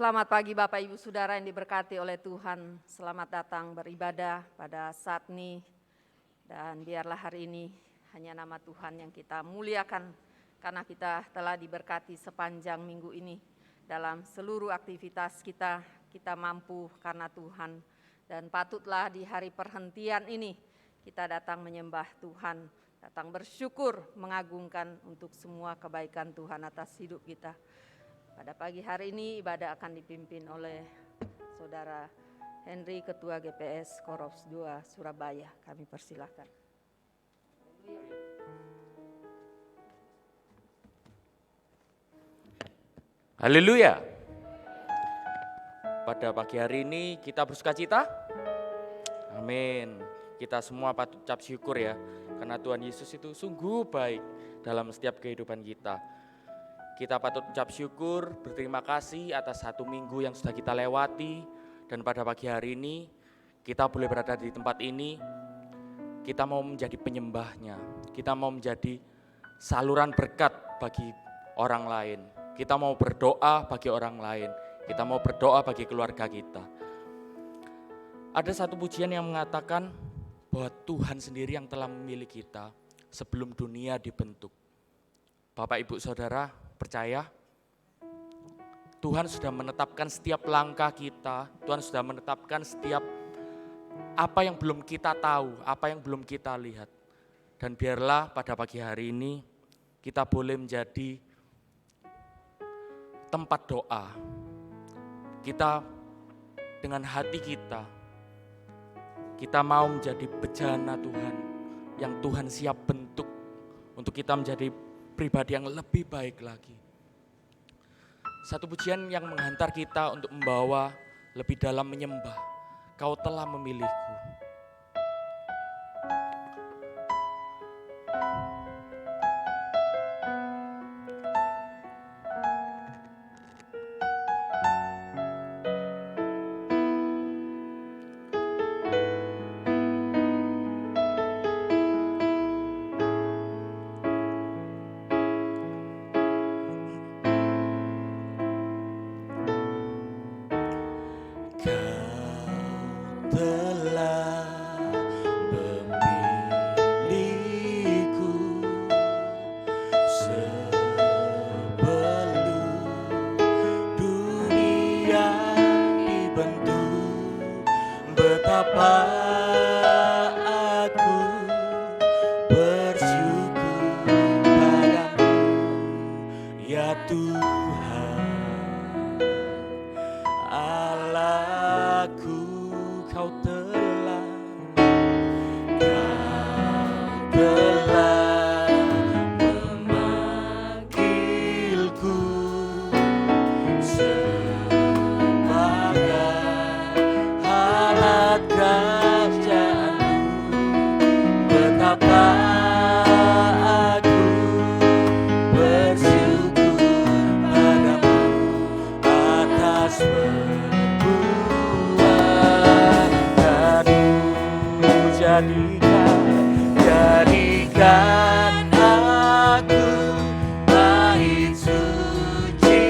Selamat pagi Bapak Ibu Saudara yang diberkati oleh Tuhan. Selamat datang beribadah pada saat ini. Dan biarlah hari ini hanya nama Tuhan yang kita muliakan. Karena kita telah diberkati sepanjang minggu ini. Dalam seluruh aktivitas kita mampu karena Tuhan. Dan patutlah di hari perhentian ini kita datang menyembah Tuhan. Datang bersyukur, mengagungkan untuk semua kebaikan Tuhan atas hidup kita. Pada pagi hari ini ibadah akan dipimpin oleh Saudara Henry, Ketua GPS Korops 2 Surabaya. Kami persilahkan. Haleluya. Pada pagi hari ini kita bersukacita. Amin. Kita semua patut ucap syukur ya. Karena Tuhan Yesus itu sungguh baik dalam setiap kehidupan kita. Kita patut ucap syukur, berterima kasih atas satu minggu yang sudah kita lewati. Dan pada pagi hari ini, kita boleh berada di tempat ini. Kita mau menjadi penyembahnya. Kita mau menjadi saluran berkat bagi orang lain. Kita mau berdoa bagi orang lain. Kita mau berdoa bagi keluarga kita. Ada satu pujian yang mengatakan bahwa Tuhan sendiri yang telah memilih kita sebelum dunia dibentuk. Bapak, Ibu, Saudara, percaya Tuhan sudah menetapkan setiap langkah kita. Tuhan sudah menetapkan setiap apa yang belum kita tahu, apa yang belum kita lihat. Dan biarlah pada pagi hari ini kita boleh menjadi tempat doa. Kita dengan hati kita mau menjadi bejana Tuhan yang Tuhan siap bentuk untuk kita menjadi pribadi yang lebih baik lagi. Satu pujian yang menghantar kita untuk membawa lebih dalam menyembah. Kau telah memilihku. Jadikan aku bait suci-Mu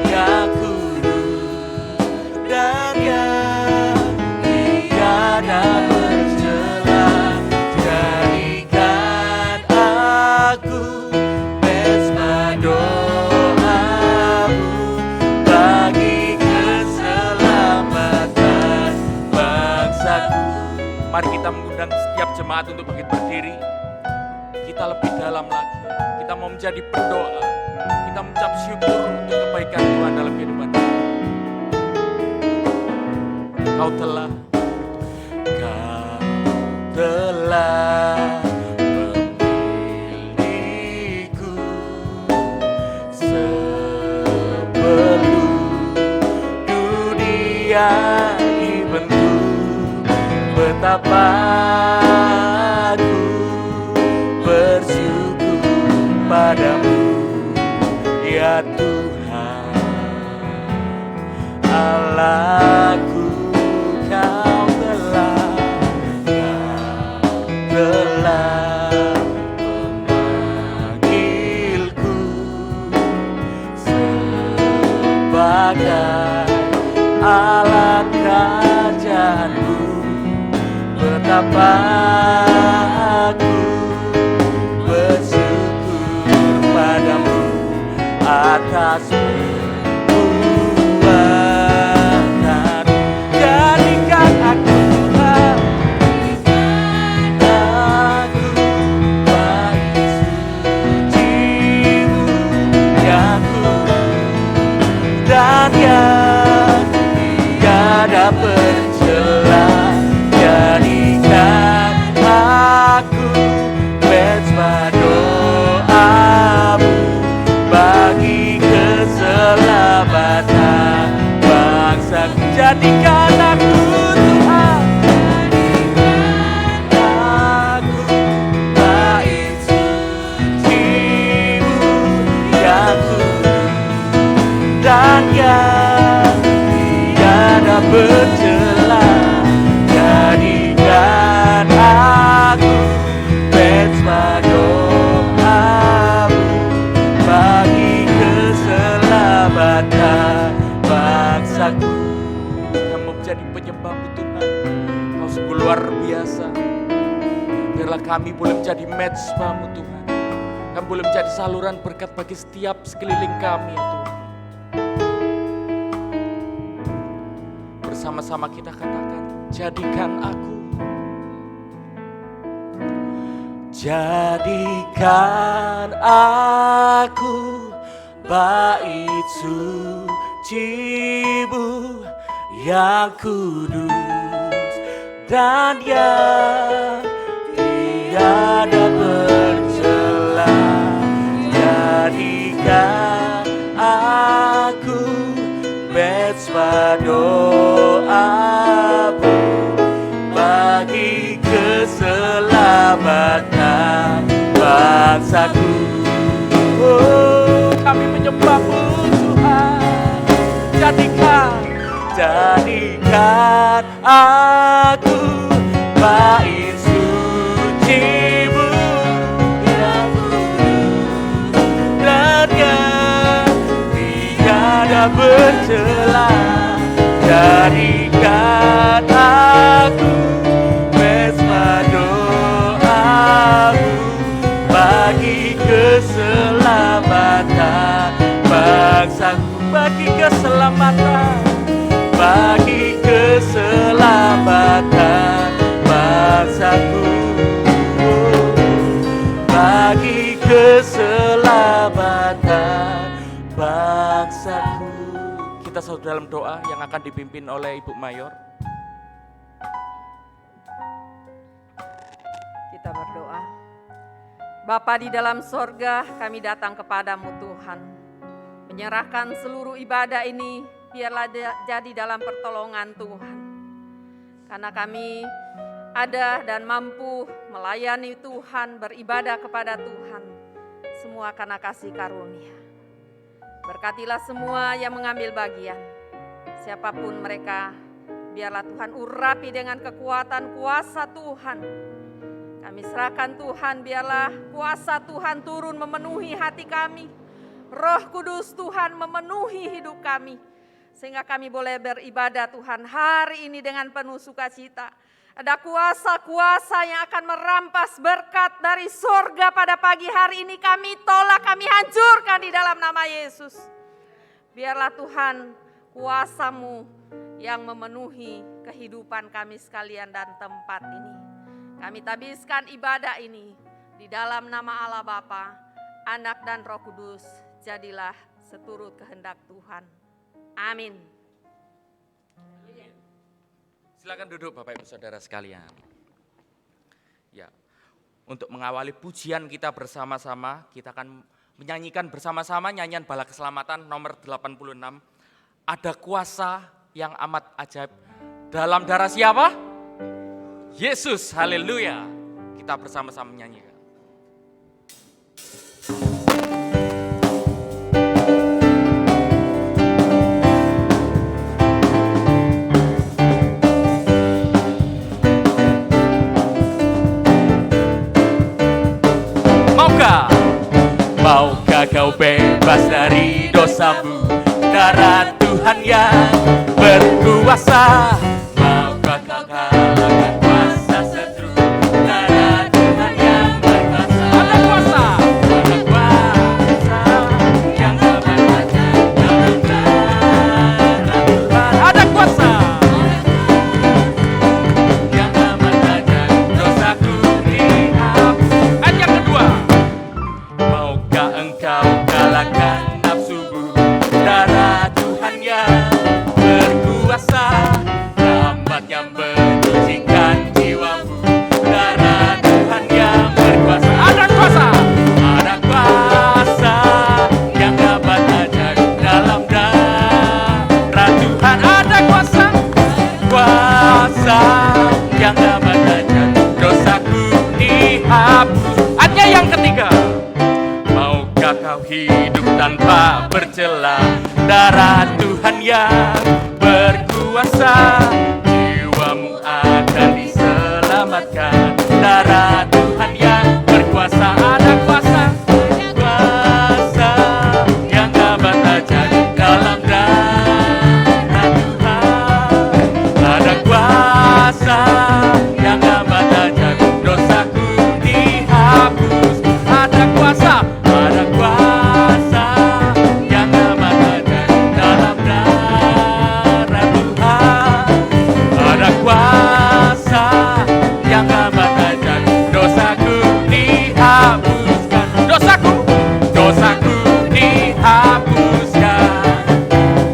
yang kudus dan yang tiada bercela. Jadikan aku pesta doa-Mu bagi keselamatan bangsaku. Mari kita mengundang setiap jemaat untuk bangkit berdiri. Kita lebih dalam lagi. Kita mau menjadi pendoa. Kita mengucap syukur untuk kebaikan Tuhan dalam kehidupan kita. Kau telah memilihku sebelum dunia dibentuk. Betapa aku bersyukur padamu, Ya Tuhan, Allahku, Kau telah memanggilku sebagai alat kerajaanmu. Betapa aku bersyukur padamu atas perbuatan. Jadikan aku Tuhan, aku bait suci-Mu yang kudus dan yang tiada bercela. Jadikan aku mezbah doamu bagi keselamatan bangsaku. Jadikan aku Tuhan, aku bait suci-Mu yang kudus dan yang tiada bercela. Jadikan aku mezbah doamu bagi keselamatan bangsaku. Kamu menjadi penyembahmu Tuhan, Kau sungguh luar biasa. Biarlah kami boleh menjadi mezbah-Mu Tuhan. Kami boleh menjadi saluran berkat bagi setiap sekeliling kami ya Tuhan. Bersama-sama kita katakan, jadikan aku. Jadikan aku bait suci-Mu yang kudus dan yang tiada bercela. Jadikan aku mezbah doamu bagi keselamatan bangsaku. Oh, kami menyembah-Mu Tuhan. Jadikan aku bait suci-Mu yang kudus dan yang tiada bercela. Jadikan aku mezbah doamu bagi keselamatan bangsaku. Bagi keselamatan bangsaku. Bagi keselamatan bangsaku. Kita satu dalam doa yang akan dipimpin oleh Ibu Mayor. Kita berdoa. Bapa di dalam sorga, kami datang kepadamu Tuhan. Menyerahkan seluruh ibadah ini, biarlah jadi dalam pertolongan Tuhan. Karena kami ada dan mampu melayani Tuhan, beribadah kepada Tuhan. Semua karena kasih karunia. Berkatilah semua yang mengambil bagian. Siapapun mereka, biarlah Tuhan urapi dengan kekuatan kuasa Tuhan. Kami serahkan Tuhan, biarlah kuasa Tuhan turun memenuhi hati kami. Roh Kudus Tuhan memenuhi hidup kami. Sehingga kami boleh beribadah Tuhan hari ini dengan penuh sukacita. Ada kuasa-kuasa yang akan merampas berkat dari surga pada pagi hari ini. Kami tolak, kami hancurkan di dalam nama Yesus. Biarlah Tuhan kuasa-Mu yang memenuhi kehidupan kami sekalian dan tempat ini. Kami tabiskan ibadah ini di dalam nama Allah Bapa, Anak dan Roh Kudus. Jadilah seturut kehendak Tuhan. Amin. Silakan duduk Bapak Ibu Saudara sekalian. Ya, untuk mengawali pujian kita bersama-sama, kita akan menyanyikan bersama-sama nyanyian Bala Keselamatan nomor 86. Ada kuasa yang amat ajaib dalam darah siapa? Yesus, haleluya. Kita bersama-sama menyanyikan. dosamu. Darah Tuhan yang berkuasa, maukah kau kalahkan kuasa seteru. Darah Tuhan yang berkuasa, ada kuasa yang membatalkan kebenaran Tuhan. Ada kuasa yang membatalkan dosaku dihapus. Ayat yang kedua, maukah engkau kalahkan nafsumu. Darah Tuhan yang berkuasa, lambat yang menyucikan jiwamu. Darah Tuhan yang berkuasa, ada kuasa yang dapat ada dalam darah Tuhan. Ada kuasa yang dapat ada dosaku dihapus. Ayatnya yang ketiga, maukah kau hidup tanpa bercela. Darah Tuhan yang berkuasa, jiwamu akan diselamatkan. Darah Tuhan yang berkuasa, ada kuasa yang dapat terjadi dalam darah Tuhan. Ada kuasa yang dapat terjadi dosaku dihapus. Ada kuasa yang dapat terjadi dalam darah Tuhan. Ada kuasa yang dapat terjadi dosaku dihapuskan. Dosaku dihapuskan.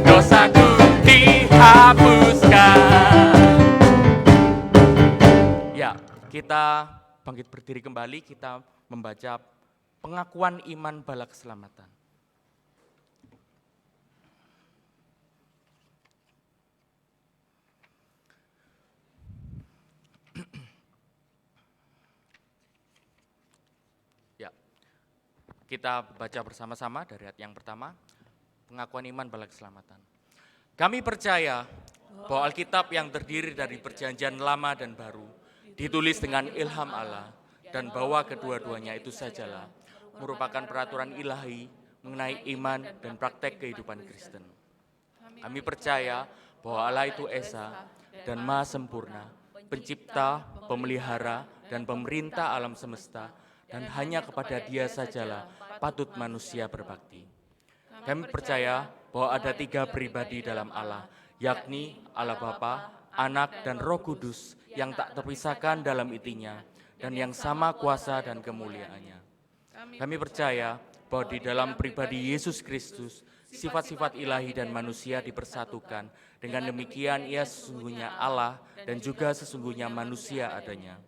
Dosaku dihapuskan. Ya, kita bangkit berdiri kembali, kita membaca pengakuan iman bala keselamatan. Ya, kita baca bersama-sama dari ayat yang pertama, pengakuan iman bala keselamatan. Kami percaya bahwa Alkitab yang terdiri dari perjanjian lama dan baru ditulis dengan ilham Allah, dan bahwa kedua-duanya itu sajalah merupakan peraturan ilahi mengenai iman dan praktek kehidupan Kristen. Kami percaya bahwa Allah itu Esa dan Maha Sempurna, pencipta, pemelihara, dan pemerintah alam semesta, dan hanya kepada Dia sajalah patut manusia berbakti. Kami percaya bahwa ada 3 pribadi dalam Allah, yakni Allah Bapa, Anak, dan Roh Kudus yang tak terpisahkan dalam intinya, dan yang sama kuasa dan kemuliaannya. Kami percaya bahwa di dalam pribadi Yesus Kristus, sifat-sifat ilahi dan manusia dipersatukan. Dengan demikian ia sesungguhnya Allah dan juga sesungguhnya manusia adanya.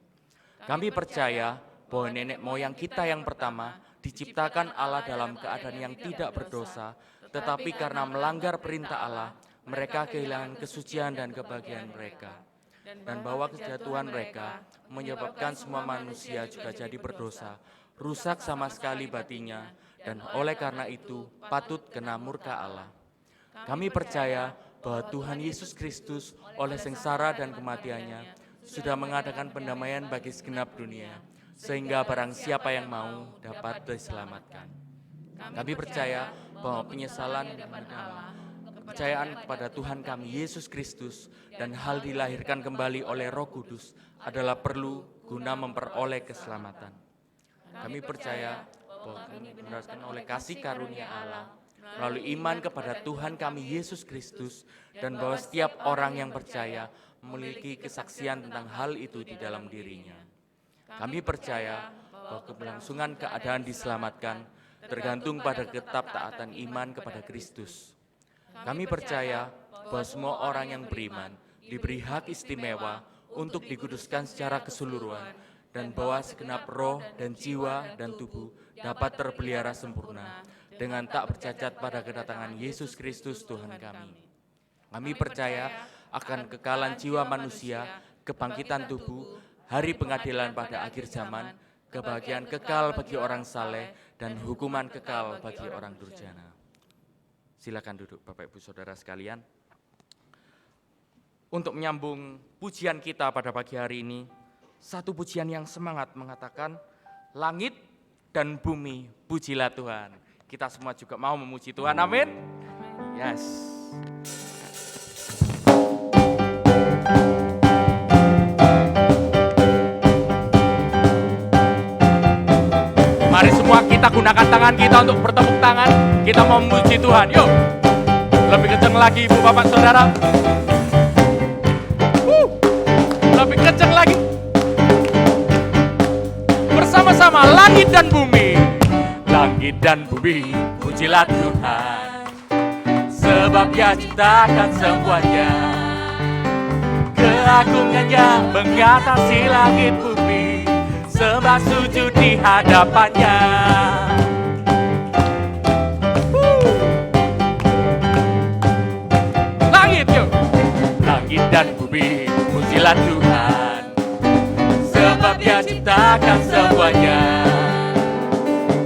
Kami percaya bahwa nenek moyang kita yang pertama diciptakan Allah dalam keadaan yang tidak berdosa, tetapi karena melanggar perintah Allah, mereka kehilangan kesucian dan kebahagiaan mereka. Dan bahwa kejatuhan mereka menyebabkan semua manusia juga jadi berdosa, rusak sama sekali batinnya, dan oleh karena itu patut kena murka Allah. Kami percaya bahwa Tuhan Yesus Kristus oleh sengsara dan kematiannya sudah mengadakan pendamaian bagi segenap dunia, sehingga barang siapa yang mau dapat diselamatkan. Kami percaya bahwa penyesalan dan kepercayaan kepada Tuhan kami Yesus Kristus dan hal dilahirkan kembali oleh Roh Kudus adalah perlu guna memperoleh keselamatan. Kami percaya bahwa kami dibebaskan oleh kasih karunia Allah melalui iman kepada Tuhan kami Yesus Kristus, dan bahwa setiap orang yang percaya memiliki kesaksian tentang hal itu di dalam dirinya. Kami percaya bahwa keberlangsungan keadaan diselamatkan tergantung pada ketataatan iman kepada Kristus. Kami percaya bahwa semua orang yang beriman diberi hak istimewa untuk dikuduskan secara keseluruhan, dan bahwa segenap roh dan jiwa dan tubuh dapat terpelihara sempurna dengan tak bercacat pada kedatangan Yesus Kristus Tuhan kami. Kami percaya akan kekalan jiwa manusia, kebangkitan tubuh, hari pengadilan pada akhir zaman, kebahagiaan kekal bagi orang saleh, dan hukuman kekal bagi orang durjana. Silakan duduk Bapak Ibu Saudara sekalian. Untuk menyambung pujian kita pada pagi hari ini, satu pujian yang semangat mengatakan, langit dan bumi pujilah Tuhan. kita semua juga mau memuji Tuhan. Amin. Yes. Mari semua kita gunakan tangan kita untuk bertepuk tangan. Kita mau memuji Tuhan. Yuk. Lebih kencang lagi Ibu Bapak Saudara. Lebih kencang lagi. Bersama-sama langit dan bumi. Langit dan bumi, pujilah Tuhan. Sebab Dia ciptakan semuanya. Keagungannya mengatasi langit bumi. Sembah sujud di hadapannya. Langit yuk. Langit dan bumi, pujilah Tuhan. Sebab Dia ciptakan semuanya.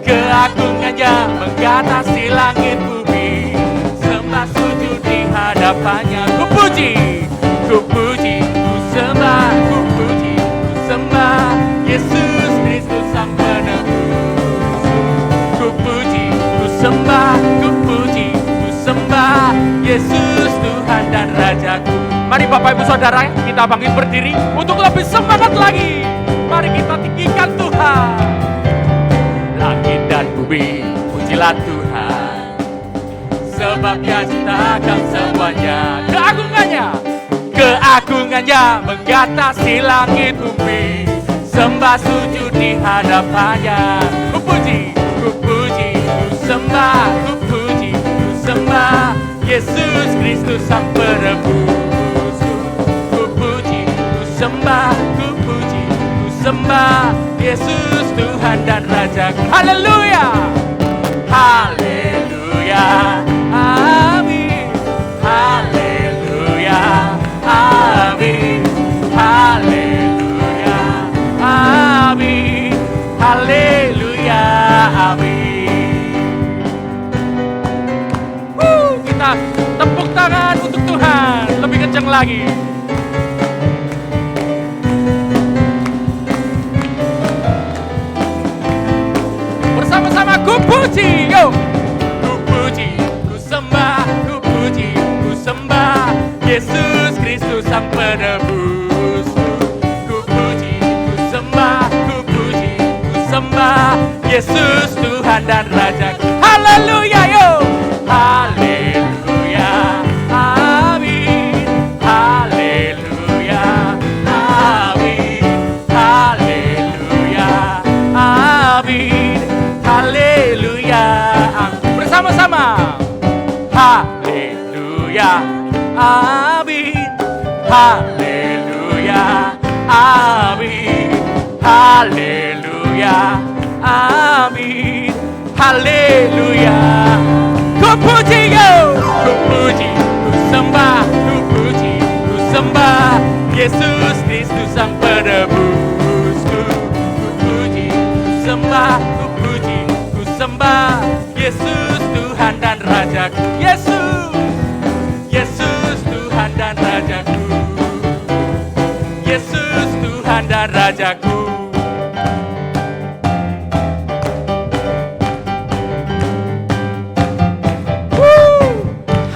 Keagungannya mengatasi langit bumi. Sembah sujud di hadapannya. Ku puji, ku puji, ku sembah, ku puji, ku sembah Yesus Kristus Sang Penebus. Ku puji, ku sembah, ku puji, ku sembah Yesus Tuhan dan Rajaku. Mari Bapak Ibu Saudara, kita bangkit berdiri untuk lebih semangat lagi. Mari kita tinggikan Tuhan. Langit dan bumi, pujilah Tuhan. Sebab Dia ciptakan semuanya. Keagungannya mengatasi langit bumi. Sembah sujud di hadapannya. Ku puji, ku puji, ku sembah, ku puji, ku sembah Yesus Kristus Sang Penebus. Ku puji, ku sembah, ku puji, ku sembah Yesus Tuhan dan Rajaku. Haleluya, haleluya, amin, haleluya, amin, haleluya, amin, haleluya, amin. Kita tepuk tangan untuk Tuhan lebih kencang lagi. Bersama-sama ku puji, yo. Ku puji, ku sembah, ku puji, ku sembah Yesus Kristus Sang Penebus. Ku puji, ku sembah, ku puji, ku sembah Yesus Tuhan dan Rajaku. Haleluya, yo. Haleluya, amin, haleluya, amin, haleluya, amin, haleluya. Bersama-sama. Haleluya, amin, haleluya, amin, haleluya, amin, haleluya. Ku puji yo, ku puji, ku sembah, ku puji, ku sembah Yesus Kristus Sang Penebus. Ku puji, ku sembah, ku puji, ku sembah Yesus Tuhan dan Rajaku. Yesus, Yesus Tuhan dan Rajaku. Yesus Tuhan dan Rajaku.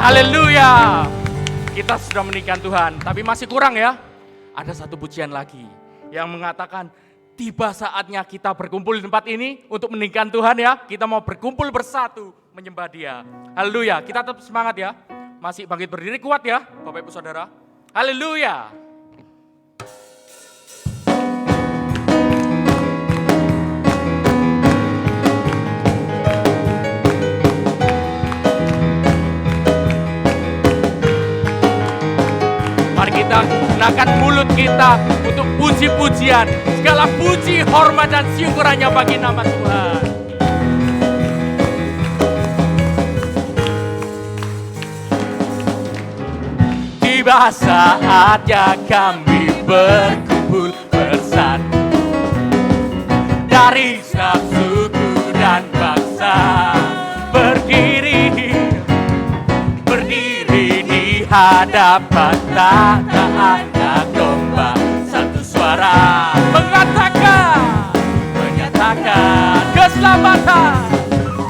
Haleluya. Kita sudah meninggikan Tuhan, tapi masih kurang ya. Ada satu pujian lagi yang mengatakan tiba saatnya kita berkumpul di tempat ini untuk meninggikan Tuhan ya. Kita mau berkumpul bersatu menyembah Dia. Haleluya. Kita tetap semangat ya. Masih bangkit berdiri kuat ya Bapak Ibu Saudara. Haleluya. Mari kita gunakan mulut kita untuk puji-pujian. Segala puji, hormat, dan syukur hanya bagi nama Tuhan. Tiba saatnya kami berkumpul bersatu dari setiap suku dan bangsa, berdiri di hadapan tahta anak domba, satu suara menyatakan keselamatan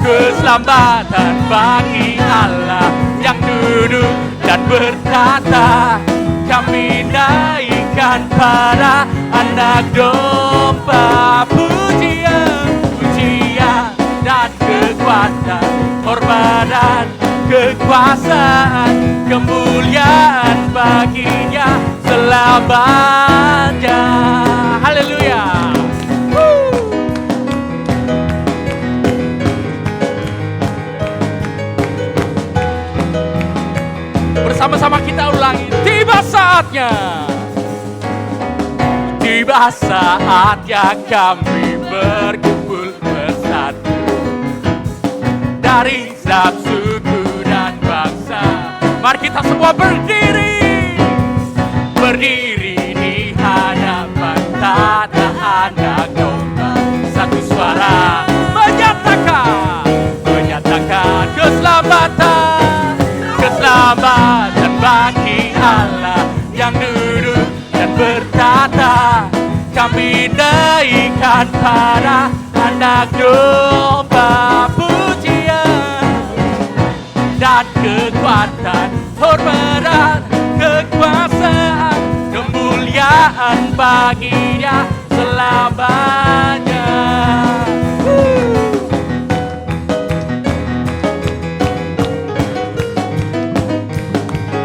keselamatan bagi Allah yang duduk dan bertata. Kami naikkan para anak domba, pujian, pujian dan kekuatan, hormat, kekuasaan, kemuliaan baginya selamanya. Haleluya. Bersama-sama kita ulangi. Tiba saatnya, tiba saatnya kami berkumpul bersatu dari setiap suku dan bangsa. Mari kita semua berdiri, berdiri di hadapan tata anak domba. Satu suara menyatakan, menyatakan keselamatan, keselamatan bagi Allah yang duduk dan bertata. Kami naikkan para anak domba, pujian dan kekuatan, hormat, kekuasaan, kemuliaan baginya selamanya.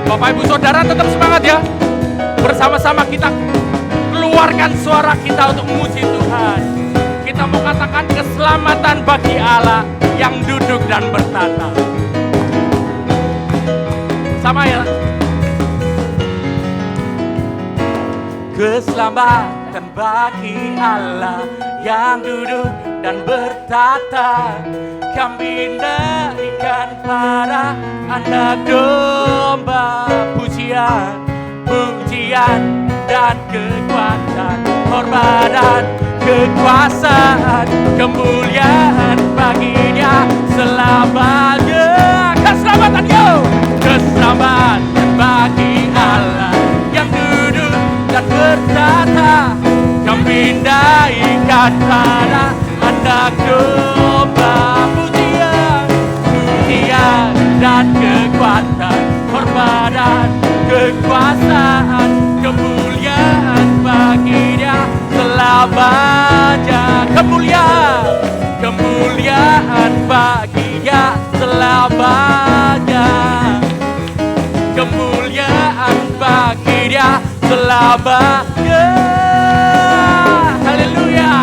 Bapak Ibu Saudara tetap semangat ya. Bersama-sama kita keluarkan suara kita untuk memuji Tuhan. Kita mau katakan keselamatan bagi Allah yang duduk dan bertata. Sama ya. Keselamatan bagi Allah yang duduk dan bertata. Kami naikkan para anak domba, pujian, pujian dan kekuatan, hormat dan kekuasaan, kemuliaan baginya selamanya. Keselamatan yo, keselamatan bagi Allah yang duduk dan bertata. Kami naikkan para anak domba, pujian, pujian dan kekuatan, hormat dan kekuasaan, kemuliaan baginya selamanya. Kemuliaan, kemuliaan baginya selamanya. Kemuliaan baginya selamanya. Haleluya.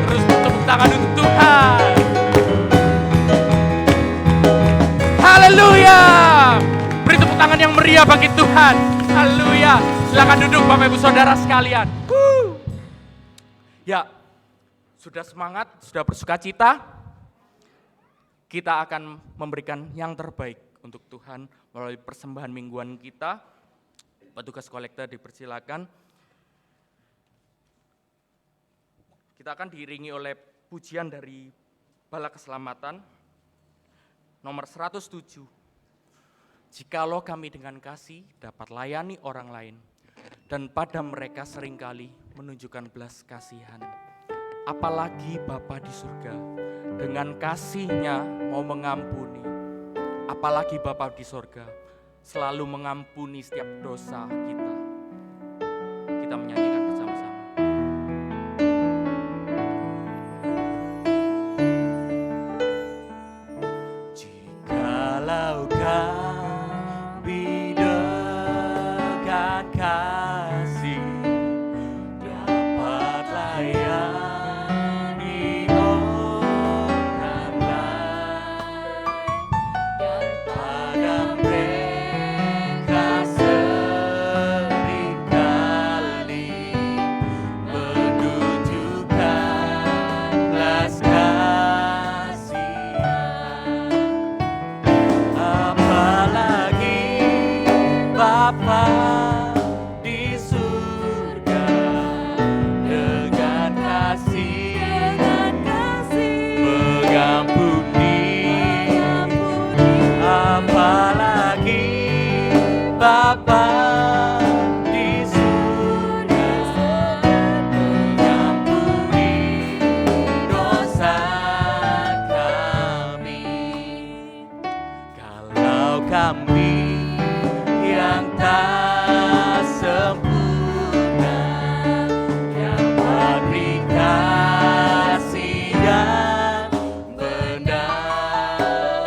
Terus tepuk tangan untuk Tuhan. Haleluya. Beri tepuk tangan yang meriah bagi Tuhan. Haleluya. Silakan duduk Bapak Ibu Saudara sekalian. Ya, sudah semangat, sudah bersuka cita. Kita akan memberikan yang terbaik untuk Tuhan melalui persembahan mingguan kita. Petugas kolektor dipersilakan. Kita akan diiringi oleh pujian dari Bala Keselamatan nomor 107. Jikalau kami dengan kasih dapat layani orang lain, dan pada mereka seringkali menunjukkan belas kasihan, apalagi Bapa di surga dengan kasih-Nya mau mengampuni. Apalagi Bapa di surga selalu mengampuni setiap dosa kita. Kita menyanyikan bersama-sama. Jikalau kami dengan kasih dapat layani orang lain, dan pada mereka seringkali kami yang tak sempurna, yang memberi kasih yang benar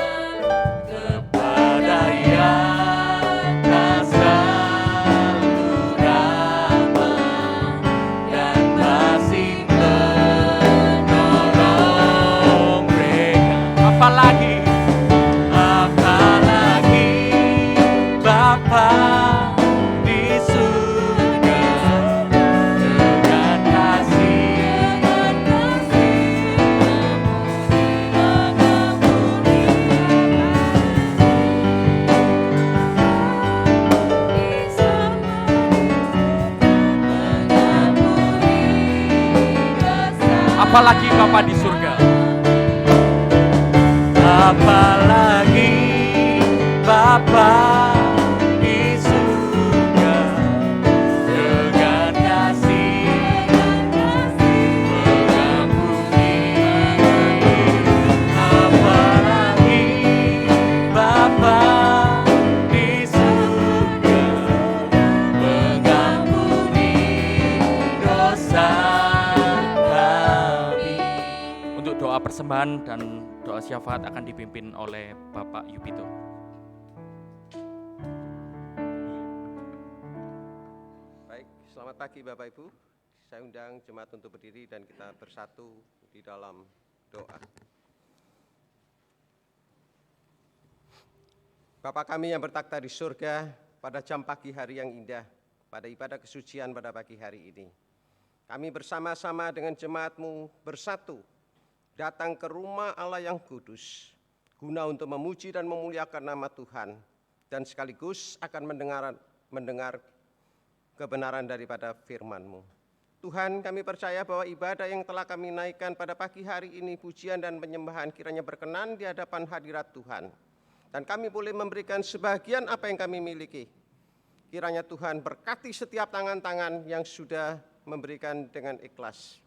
kepada yang tak selalu ramah dan masih menolong mereka. Apalagi Bapa di surga dengan kasih apalagi Bapa di surga, apalagi Bapa di surga dengan kasih mengampuni, apalagi Bapa di surga mengampuni dosa kami. Untuk doa persembahan dan doa syafaat akan dipimpin oleh Bapak Yupito. Baik, selamat pagi Bapak Ibu. Saya undang jemaat untuk berdiri dan kita bersatu di dalam doa. Bapa kami yang bertakhta di surga, pada jam pagi hari yang indah, pada ibadah kesucian pada pagi hari ini, kami bersama-sama dengan jemaat-Mu bersatu datang ke rumah Allah yang kudus, guna untuk memuji dan memuliakan nama Tuhan, dan sekaligus akan mendengar kebenaran daripada firman-Mu. Tuhan, kami percaya bahwa ibadah yang telah kami naikkan pada pagi hari ini, pujian dan penyembahan kiranya berkenan di hadapan hadirat Tuhan. Dan kami boleh memberikan sebagian apa yang kami miliki. Kiranya Tuhan berkati setiap tangan-tangan yang sudah memberikan dengan ikhlas.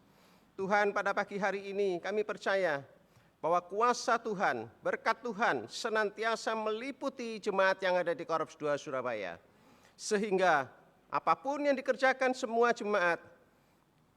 Tuhan, pada pagi hari ini kami percaya bahwa kuasa Tuhan, berkat Tuhan senantiasa meliputi jemaat yang ada di Korps 2 Surabaya. Sehingga apapun yang dikerjakan semua jemaat,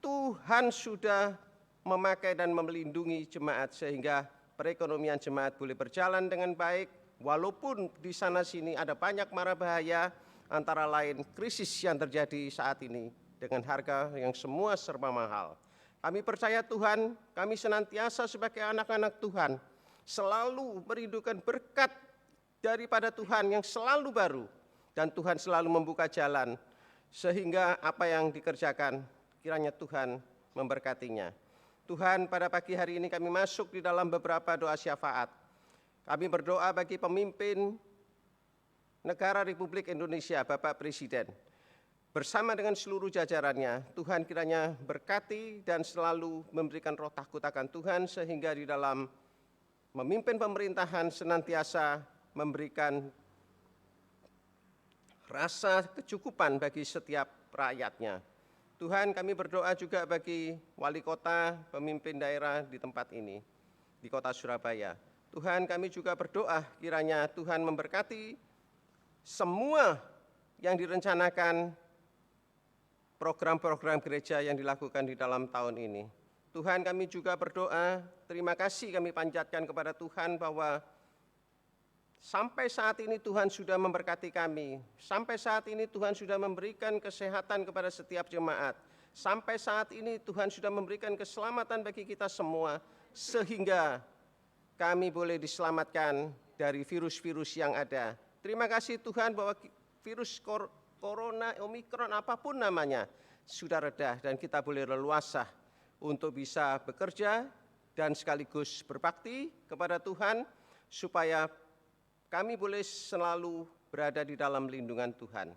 Tuhan sudah memakai dan melindungi jemaat sehingga perekonomian jemaat boleh berjalan dengan baik, walaupun di sana sini ada banyak mara bahaya, antara lain krisis yang terjadi saat ini dengan harga yang semua serba mahal. Kami percaya Tuhan, kami senantiasa sebagai anak-anak Tuhan selalu merindukan berkat daripada Tuhan yang selalu baru, dan Tuhan selalu membuka jalan sehingga apa yang dikerjakan kiranya Tuhan memberkatinya. Tuhan, pada pagi hari ini kami masuk di dalam beberapa doa syafaat. Kami berdoa bagi pemimpin negara Republik Indonesia, Bapak Presiden, bersama dengan seluruh jajarannya. Tuhan kiranya berkati dan selalu memberikan roh takut akan Tuhan, sehingga di dalam memimpin pemerintahan senantiasa memberikan rasa kecukupan bagi setiap rakyatnya. Tuhan, kami berdoa juga bagi wali kota, pemimpin daerah di tempat ini, di kota Surabaya. Tuhan, kami juga berdoa kiranya Tuhan memberkati semua yang direncanakan program-program gereja yang dilakukan di dalam tahun ini. Tuhan, kami juga berdoa, terima kasih kami panjatkan kepada Tuhan bahwa sampai saat ini Tuhan sudah memberkati kami. Sampai saat ini Tuhan sudah memberikan kesehatan kepada setiap jemaat. Sampai saat ini Tuhan sudah memberikan keselamatan bagi kita semua, sehingga kami boleh diselamatkan dari virus-virus yang ada. Terima kasih Tuhan bahwa virus corona, omikron, apapun namanya, sudah reda dan kita boleh leluasa untuk bisa bekerja dan sekaligus berbakti kepada Tuhan, supaya kami boleh selalu berada di dalam lindungan Tuhan.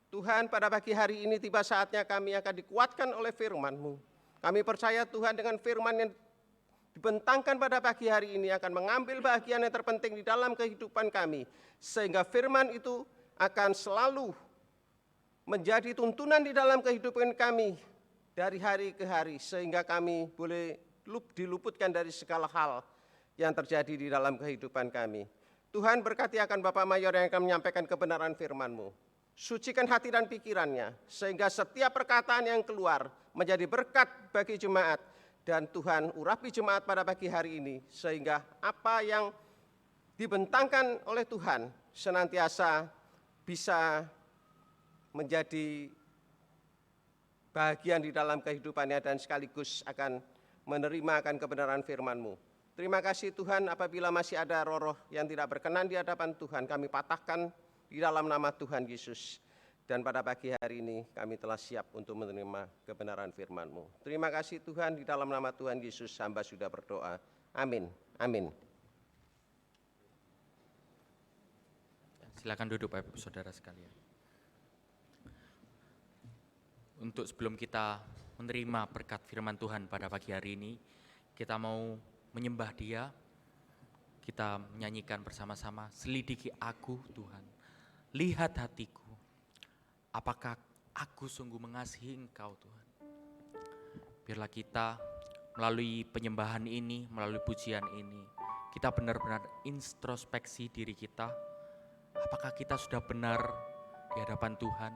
Tuhan, pada pagi hari ini tiba saatnya kami akan dikuatkan oleh firman-Mu. Kami percaya Tuhan dengan firman yang dibentangkan pada pagi hari ini akan mengambil bagian yang terpenting di dalam kehidupan kami, sehingga firman itu akan selalu menjadi tuntunan di dalam kehidupan kami dari hari ke hari, sehingga kami boleh diluputkan dari segala hal yang terjadi di dalam kehidupan kami. Tuhan berkati akan Bapak Mayor yang akan menyampaikan kebenaran firman-Mu. Sucikan hati dan pikirannya, sehingga setiap perkataan yang keluar menjadi berkat bagi jemaat. Dan Tuhan urapi jemaat pada pagi hari ini, sehingga apa yang dibentangkan oleh Tuhan senantiasa bisa menjadi bahagian di dalam kehidupannya dan sekaligus akan menerima akan kebenaran firman-Mu. Terima kasih Tuhan, apabila masih ada roh-roh yang tidak berkenan di hadapan Tuhan, kami patahkan di dalam nama Tuhan Yesus. Dan pada pagi hari ini kami telah siap untuk menerima kebenaran firman-Mu. Terima kasih Tuhan, di dalam nama Tuhan Yesus hamba sudah berdoa. Amin. Amin. Silakan duduk Bapak Ibu Saudara sekalian. Untuk sebelum kita menerima berkat firman Tuhan pada pagi hari ini, kita mau menyembah Dia, kita menyanyikan bersama-sama, selidiki aku Tuhan, lihat hatiku, apakah aku sungguh mengasihi Engkau Tuhan. Biarlah kita melalui penyembahan ini, melalui pujian ini, kita benar-benar introspeksi diri kita, apakah kita sudah benar di hadapan Tuhan,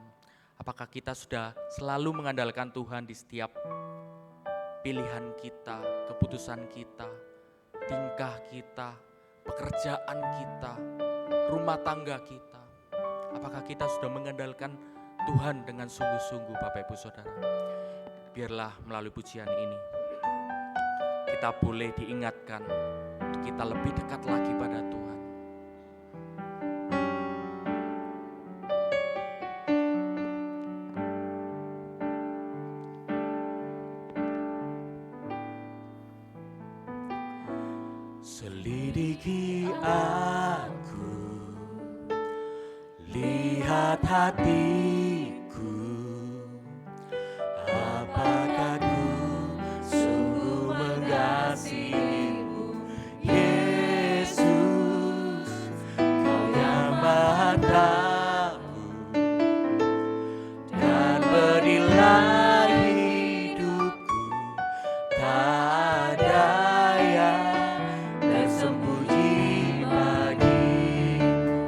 apakah kita sudah selalu mengandalkan Tuhan di setiap pilihan kita, keputusan kita, tingkah kita, pekerjaan kita, rumah tangga kita. Apakah kita sudah mengandalkan Tuhan dengan sungguh-sungguh Bapak Ibu Saudara? Biarlah melalui pujian ini kita boleh diingatkan, kita lebih dekat lagi pada Tuhan. Selidiki aku, lihat hatiku, apakah ku sungguh mengasihimu, Yesus, Kau yang Maha Tahu, dan berilah hidupku tak ada yang tersembunyi bagi.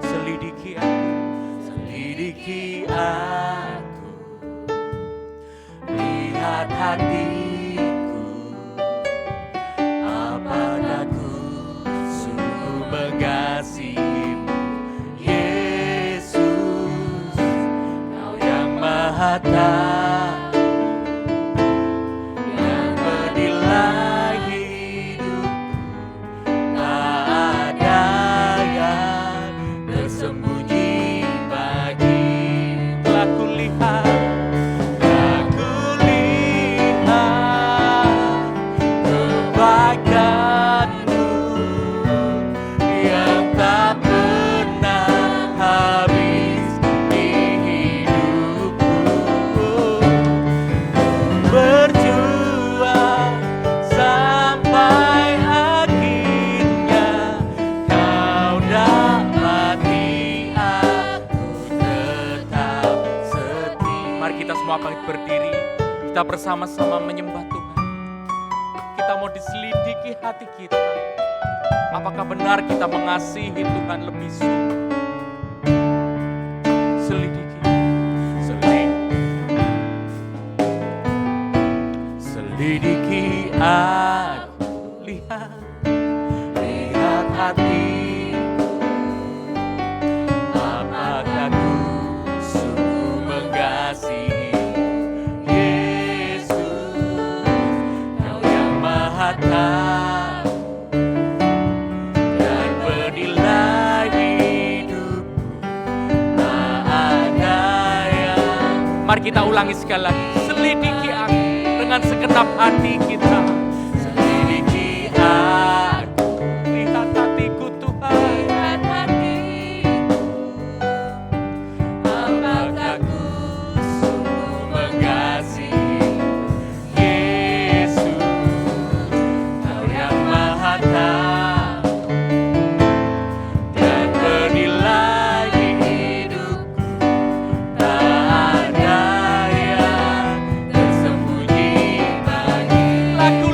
Selidiki aku, lihat hatiku, apakah ku sungguh mengasihimu, Yesus, Kau yang Maha Tahu, yang berilah hidupku tak ada yang tersembunyi bagi. Telah kulihat kebaikan-Mu yang tak pernah habis di hidupku. Berjuang sampai akhirnya Kau dapati aku tetap setia. Mari kita semua bangkit berdiri, kita bersama-sama menyembah Tuhan. Kita mau diselidiki hati kita. Apakah benar kita mengasihi Tuhan lebih sungguh? Selidiki aku, lihat hatiku, apakah ku sungguh mengasihi, Yesus, Kau yang Maha Tahu, dan berilah hidupku tak ada yang. Mari kita ulangi sekali lagi. Selidiki aku dengan segenap hati kita. Selidiki aku, Lihat hatiku Tuhan. lihat hatiku, apakah ku sungguh mengasihi, Yesus, Kau yang Maha Tahu, dan berilah hidupku tak ada yang tersembunyi bagi. Laku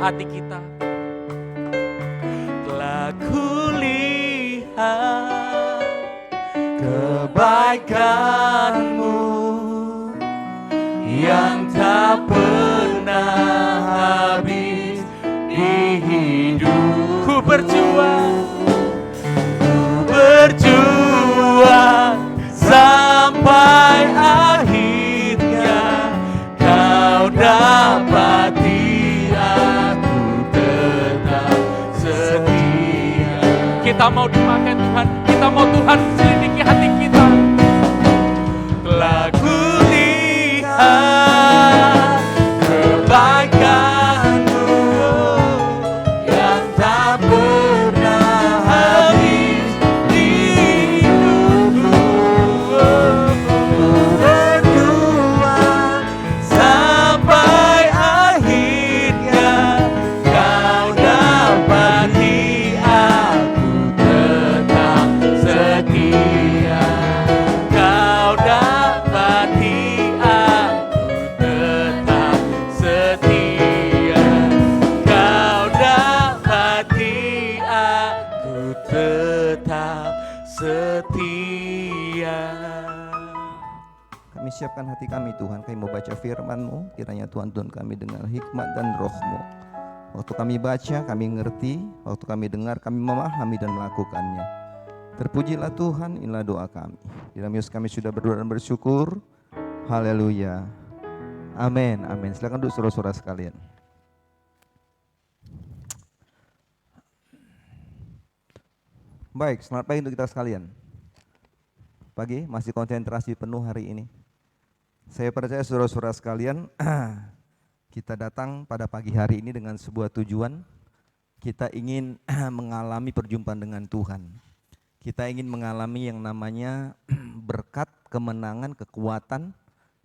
hati kita. Telah kulihat kebaikan-Mu yang tak pernah habis di hidup. Ku berjuang Sampai akhirnya Kau dapati aku tetap setia. kita mau dipakai Tuhan, kita mau Tuhan selidiki hati kita. Telah kulihat kebaikan-Mu yang tak pernah habis di hidupku. Ku berjuang sampai akhirnya Kau dapati aku tetap setia. Kau dapati aku tetap setia. Kau dapati aku tetap setia. Kami siapkan hati kami Tuhan, kami mau baca firman-Mu, kiranya Tuhan tuntun kami dengan hikmat dan roh-Mu. Waktu kami baca, kami ngerti, waktu kami dengar, kami memahami dan melakukannya. Terpujilah Tuhan, inilah doa kami. Di dalam Yesus kami sudah berdoa dan bersyukur. Haleluya. Amin, amin. Silakan duduk saudara-saudara sekalian. Baik, selamat pagi untuk kita sekalian. Pagi, masih konsentrasi penuh hari ini. Saya percaya saudara-saudara sekalian, kita datang pada pagi hari ini dengan sebuah tujuan. Kita ingin mengalami perjumpaan dengan Tuhan. Kita ingin mengalami yang namanya berkat, kemenangan, kekuatan,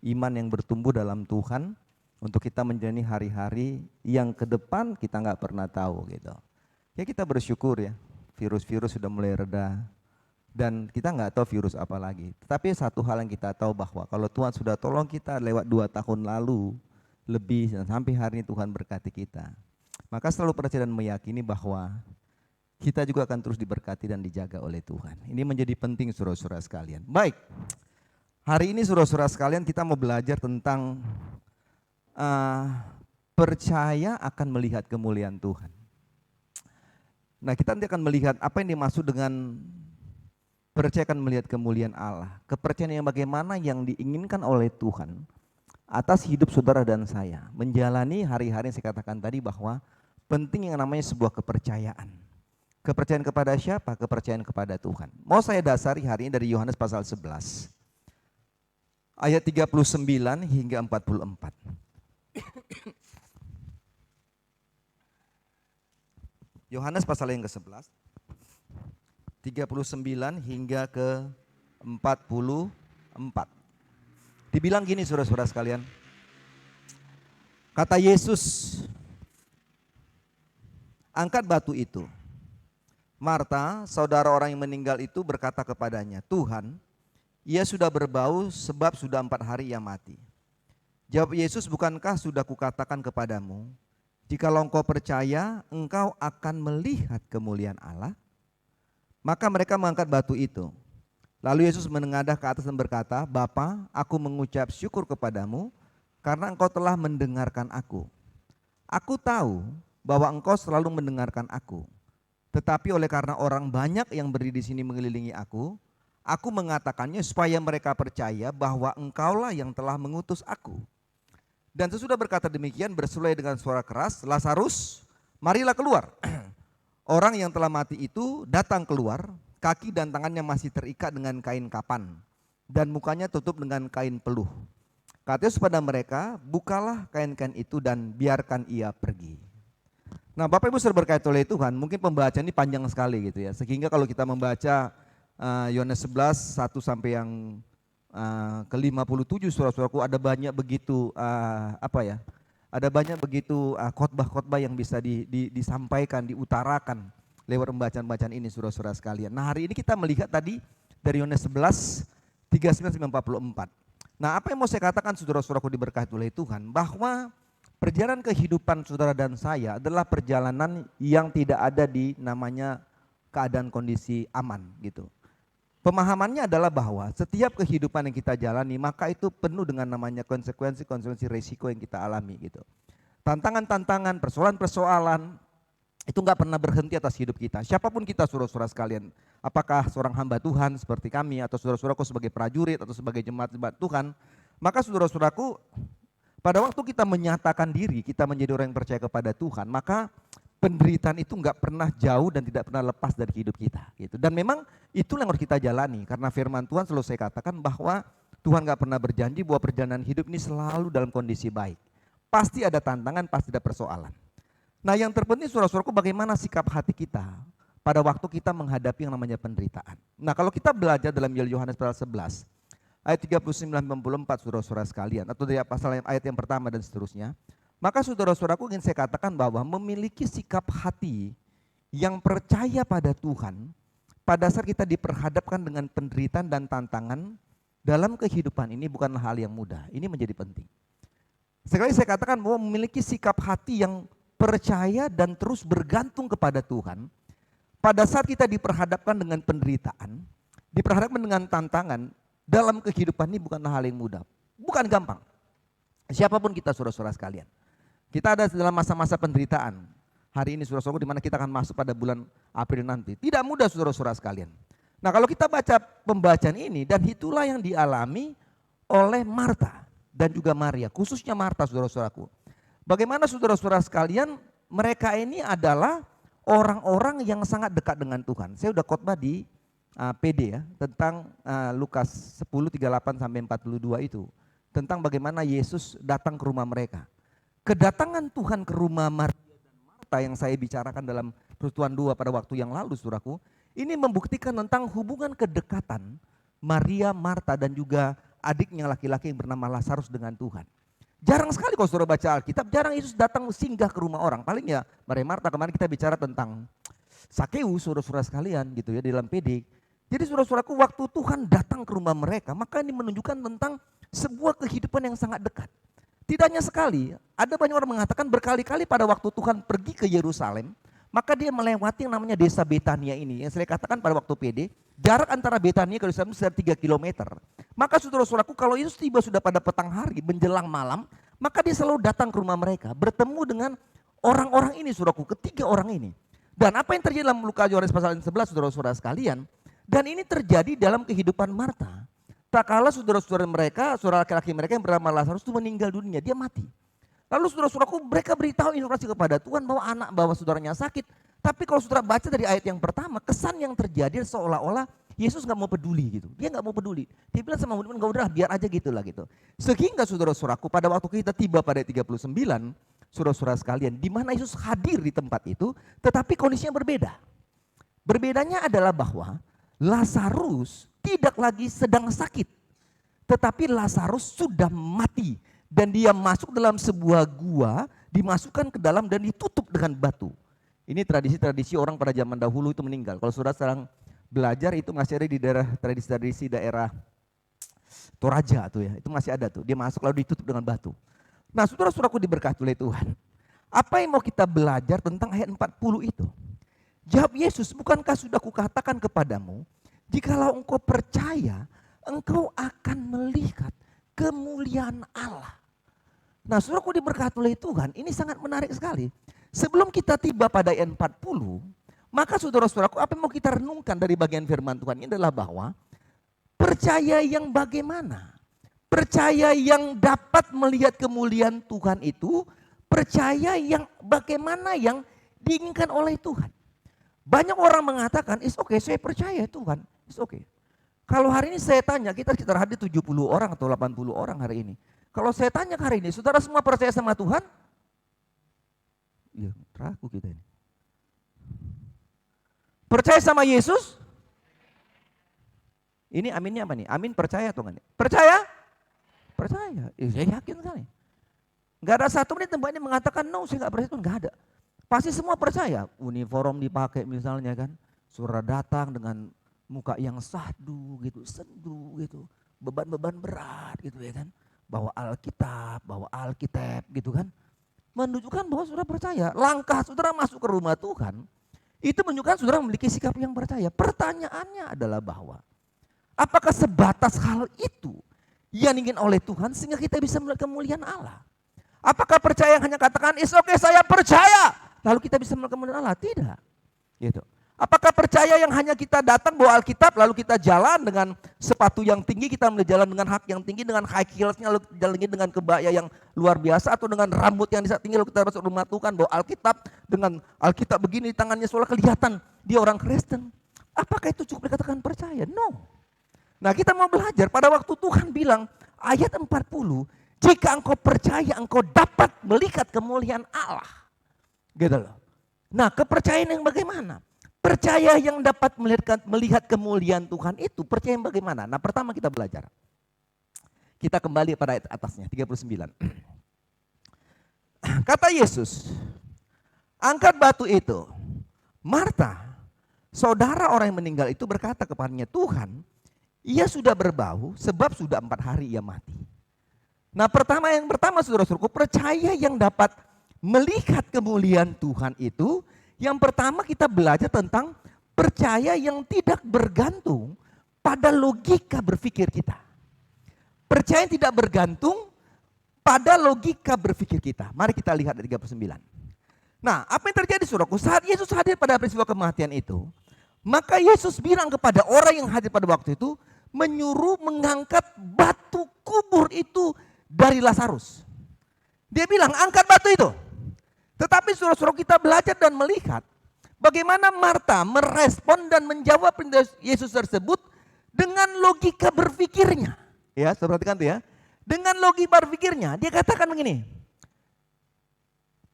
iman yang bertumbuh dalam Tuhan untuk kita menjalani hari-hari yang ke depan kita nggak pernah tahu gitu. Ya kita bersyukur ya, virus-virus sudah mulai reda. Dan kita nggak tahu virus apa lagi. Tetapi satu hal yang kita tahu bahwa kalau Tuhan sudah tolong kita lewat 2 tahun lalu lebih dan sampai hari ini Tuhan berkati kita. Maka selalu percaya dan meyakini bahwa kita juga akan terus diberkati dan dijaga oleh Tuhan. Ini menjadi penting saudara-saudara sekalian. Baik, hari ini saudara-saudara sekalian kita mau belajar tentang percaya akan melihat kemuliaan Tuhan. Nah kita nanti akan melihat apa yang dimaksud dengan percaya akan melihat kemuliaan Allah. Kepercayaan yang bagaimana yang diinginkan oleh Tuhan atas hidup saudara dan saya. Menjalani hari-hari yang saya katakan tadi bahwa penting yang namanya sebuah kepercayaan. Kepercayaan kepada siapa? Kepercayaan kepada Tuhan. Mau saya dasari hari ini dari Yohanes pasal 11. Ayat 39 hingga 44. Yohanes pasal yang ke-11. 39 hingga ke 44. Dibilang gini saudara-saudara sekalian. Kata Yesus, angkat batu itu. Marta, saudara orang yang meninggal itu berkata kepadanya, Tuhan, ia sudah berbau sebab sudah 4 hari ia mati. Jawab Yesus, bukankah sudah kukatakan kepadamu, jikalau engkau percaya, engkau akan melihat kemuliaan Allah? Maka mereka mengangkat batu itu. Lalu Yesus menengadah ke atas dan berkata, Bapa, aku mengucap syukur kepadamu karena engkau telah mendengarkan aku. Aku tahu bahwa engkau selalu mendengarkan aku. Tetapi oleh karena orang banyak yang berdiri di sini mengelilingi aku mengatakannya supaya mereka percaya bahwa engkaulah yang telah mengutus aku. Dan sesudah berkata demikian berseruai dengan suara keras, Lazarus, marilah keluar. Orang yang telah mati itu datang keluar, kaki dan tangannya masih terikat dengan kain kapan, dan mukanya tutup dengan kain peluh. Kata Yesus kepada mereka, bukalah kain-kain itu dan biarkan ia pergi. Nah Bapak Ibu saudara berkait oleh Tuhan, mungkin pembacaan ini panjang sekali gitu ya. Sehingga kalau kita membaca Yohanes 11, 1 sampai yang ke-57 saudara-saudaraku ada banyak begitu ada banyak begitu khotbah-khotbah yang bisa disampaikan, diutarakan lewat pembacaan-bacaan ini saudara-saudara sekalian. Nah hari ini kita melihat tadi dari Yohanes 11, 39-44. Nah apa yang mau saya katakan saudara-saudaraku diberkati oleh Tuhan, bahwa perjalanan kehidupan saudara dan saya adalah perjalanan yang tidak ada di namanya keadaan kondisi aman gitu. Pemahamannya adalah bahwa setiap kehidupan yang kita jalani maka itu penuh dengan namanya konsekuensi resiko yang kita alami gitu. Tantangan-tantangan, persoalan-persoalan itu nggak pernah berhenti atas hidup kita. Siapapun kita saudara-saudara sekalian, apakah seorang hamba Tuhan seperti kami atau saudara-saudaraku sebagai prajurit atau sebagai jemaat-jemaat Tuhan, maka saudara-saudaraku pada waktu kita menyatakan diri, kita menjadi orang yang percaya kepada Tuhan, maka penderitaan itu nggak pernah jauh dan tidak pernah lepas dari hidup kita gitu. Dan memang itulah yang harus kita jalani karena firman Tuhan selalu saya katakan bahwa Tuhan nggak pernah berjanji bahwa perjalanan hidup ini selalu dalam kondisi baik. Pasti ada tantangan, pasti ada persoalan. Nah yang terpenting saudara-saudaraku bagaimana sikap hati kita pada waktu kita menghadapi yang namanya penderitaan. Nah kalau kita belajar dalam Yohanes pasal 11 ayat 39-44 saudara-saudara sekalian atau dari pasal ayat yang pertama dan seterusnya. Maka saudara-saudaraku ingin saya katakan bahwa memiliki sikap hati yang percaya pada Tuhan pada saat kita diperhadapkan dengan penderitaan dan tantangan dalam kehidupan ini bukanlah hal yang mudah. Ini menjadi penting. Sekali saya katakan bahwa memiliki sikap hati yang percaya dan terus bergantung kepada Tuhan pada saat kita diperhadapkan dengan penderitaan, diperhadapkan dengan tantangan dalam kehidupan ini bukanlah hal yang mudah. Bukan gampang. Siapapun kita saudara-saudara sekalian. Kita ada dalam masa-masa penderitaan. Hari ini saudara-saudara di mana kita akan masuk pada bulan April nanti. Tidak mudah saudara-saudara sekalian. Nah kalau kita baca pembacaan ini dan itulah yang dialami oleh Marta dan juga Maria. Khususnya Marta saudara-saudaraku. Bagaimana saudara-saudara sekalian mereka ini adalah orang-orang yang sangat dekat dengan Tuhan. Saya sudah khotbah di PD ya tentang Lukas 10:38-42 itu. Tentang bagaimana Yesus datang ke rumah mereka. Kedatangan Tuhan ke rumah Maria dan Marta yang saya bicarakan dalam Perutuan 2 pada waktu yang lalu saudaraku, ini membuktikan tentang hubungan kedekatan Maria, Marta dan juga adiknya laki-laki yang bernama Lazarus dengan Tuhan. Jarang sekali kalau saudara baca Alkitab, jarang Yesus datang singgah ke rumah orang. Paling ya Maria Marta kemarin kita bicara tentang Sakeus saudara-saudara sekalian gitu ya di dalam PD. Jadi saudara-saudaraku waktu Tuhan datang ke rumah mereka, maka ini menunjukkan tentang sebuah kehidupan yang sangat dekat. Tidak hanya sekali, ada banyak orang mengatakan berkali-kali pada waktu Tuhan pergi ke Yerusalem, maka dia melewati yang namanya desa Betania ini. Yang saya katakan pada waktu PD, jarak antara Betania ke Yerusalem sekitar 3 km. Maka saudara-saudaraku kalau Yesus tiba sudah pada petang hari, menjelang malam, maka dia selalu datang ke rumah mereka, bertemu dengan orang-orang ini saudaraku, ketiga orang ini. Dan apa yang terjadi dalam Lukas Yohanes pasal 11 saudara-saudara sekalian, dan ini terjadi dalam kehidupan Marta. Tak kalah saudara-saudara mereka, saudara laki-laki mereka yang bernama Lazarus itu meninggal dunia, dia mati. Lalu saudara-saudaraku mereka beritahu informasi kepada Tuhan bahwa saudaranya sakit. Tapi kalau saudara baca dari ayat yang pertama, kesan yang terjadi seolah-olah Yesus gak mau peduli gitu. Dia gak mau peduli. Dia bilang sama murid-murid, gak udah biar aja gitu lah gitu. Sehingga saudara-saudaraku pada waktu kita tiba pada ayat 39, saudara-saudara sekalian, di mana Yesus hadir di tempat itu, tetapi kondisinya berbeda. Berbedanya adalah bahwa Lazarus tidak lagi sedang sakit, tetapi Lazarus sudah mati dan dia masuk dalam sebuah gua, dimasukkan ke dalam dan ditutup dengan batu. Ini tradisi-tradisi orang pada zaman dahulu itu meninggal. Kalau saudara sekarang belajar itu masih ada di daerah tradisi-tradisi daerah Toraja tuh ya, itu masih ada tuh. Dia masuk lalu ditutup dengan batu. Nah saudara-saudaraku diberkati oleh Tuhan. Apa yang mau kita belajar tentang ayat 40 itu? Jawab Yesus, bukankah sudah kukatakan kepadamu, jikalau engkau percaya, engkau akan melihat kemuliaan Allah. Nah saudaraku diberkati oleh Tuhan, ini sangat menarik sekali. Sebelum kita tiba pada ayat 40, maka saudara-saudaraku apa yang mau kita renungkan dari bagian firman Tuhan ini adalah bahwa percaya yang bagaimana? Percaya yang dapat melihat kemuliaan Tuhan itu, percaya yang bagaimana yang diinginkan oleh Tuhan. Banyak orang mengatakan, it's okay, saya percaya Tuhan, it's okay. Kalau hari ini saya tanya, kita sekitar hadir 70 orang atau 80 orang hari ini. Kalau saya tanya hari ini, saudara semua percaya sama Tuhan? Ya, ragu kita ini. Percaya sama Yesus? Ini aminnya apa nih? Amin percaya atau enggak nih? Percaya? Percaya, saya yakin sekali. Enggak ada satu menit tempatnya mengatakan, no saya enggak percaya, itu enggak ada. Pasti semua percaya, uniform dipakai misalnya kan, saudara datang dengan muka yang sahdu gitu, sendu gitu, beban-beban berat gitu ya kan, bawa Alkitab gitu kan. menunjukkan bahwa saudara percaya. Langkah saudara masuk ke rumah Tuhan, itu menunjukkan saudara memiliki sikap yang percaya. Pertanyaannya adalah bahwa, apakah sebatas hal itu yang ingin oleh Tuhan sehingga kita bisa melihat kemuliaan Allah? Apakah percaya yang hanya katakan, is oke saya percaya, lalu kita bisa melihat kemuliaan Allah? Tidak. Gitu. Apakah percaya yang hanya kita datang bawa Alkitab lalu kita jalan dengan sepatu yang tinggi, kita jalan dengan hak yang tinggi, dengan high heelsnya, lalu jalan dengan kebaya yang luar biasa, atau dengan rambut yang tinggi lalu kita masuk rumah Tuhan bawa Alkitab, dengan Alkitab begini di tangannya seolah kelihatan dia orang Kristen. Apakah itu cukup dikatakan percaya? No. Nah, kita mau belajar pada waktu Tuhan bilang ayat 40, jika engkau percaya engkau dapat melihat kemuliaan Allah. Gitu loh. Nah, kepercayaan yang bagaimana? Percaya yang dapat melihat kemuliaan Tuhan itu, percaya yang bagaimana? Nah, pertama kita belajar. Kita kembali pada ayat atasnya, 39. Kata Yesus, angkat batu itu. Marta, saudara orang yang meninggal itu berkata kepadanya, Tuhan, ia sudah berbau sebab sudah 4 hari ia mati. Nah, yang pertama saudara-saudaraku, percaya yang dapat melihat kemuliaan Tuhan itu, yang pertama kita belajar tentang percaya yang tidak bergantung pada logika berpikir kita. Percaya yang tidak bergantung pada logika berpikir kita. Mari kita lihat dari 39. Nah, apa yang terjadi saudaraku? Saat Yesus hadir pada peristiwa kematian itu, maka Yesus bilang kepada orang yang hadir pada waktu itu, menyuruh mengangkat batu kubur itu dari Lazarus. Dia bilang, angkat batu itu. Tetapi saudara-saudara kita belajar dan melihat bagaimana Marta merespon dan menjawab Yesus tersebut dengan logika berpikirnya. Ya, saudara perhatikan tuh ya. Dengan logika berpikirnya, dia katakan begini.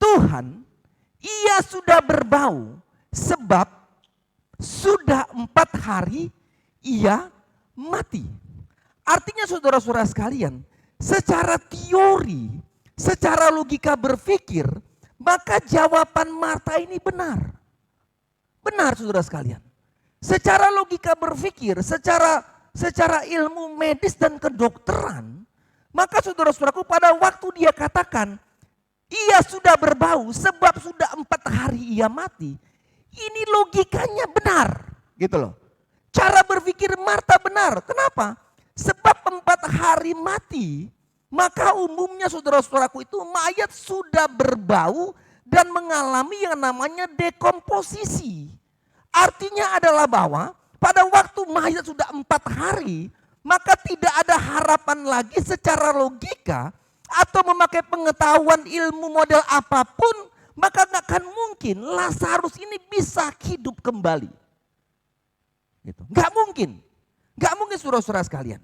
Tuhan, ia sudah berbau sebab sudah 4 hari ia mati. Artinya saudara-saudara sekalian, secara teori, secara logika berpikir, maka jawaban Marta ini benar. Benar saudara sekalian. Secara logika berpikir, secara ilmu medis dan kedokteran, maka saudara-saudaraku pada waktu dia katakan, ia sudah berbau sebab sudah 4 hari ia mati. Ini logikanya benar. Gitu loh. Cara berpikir Marta benar. Kenapa? Sebab 4 hari mati, maka umumnya saudara-saudaraku itu mayat sudah berbau dan mengalami yang namanya dekomposisi. Artinya adalah bahwa pada waktu mayat sudah 4 hari, maka tidak ada harapan lagi secara logika atau memakai pengetahuan ilmu model apapun, maka gak akan mungkin Lazarus ini bisa hidup kembali. Gitu. Gak mungkin saudara-saudara sekalian.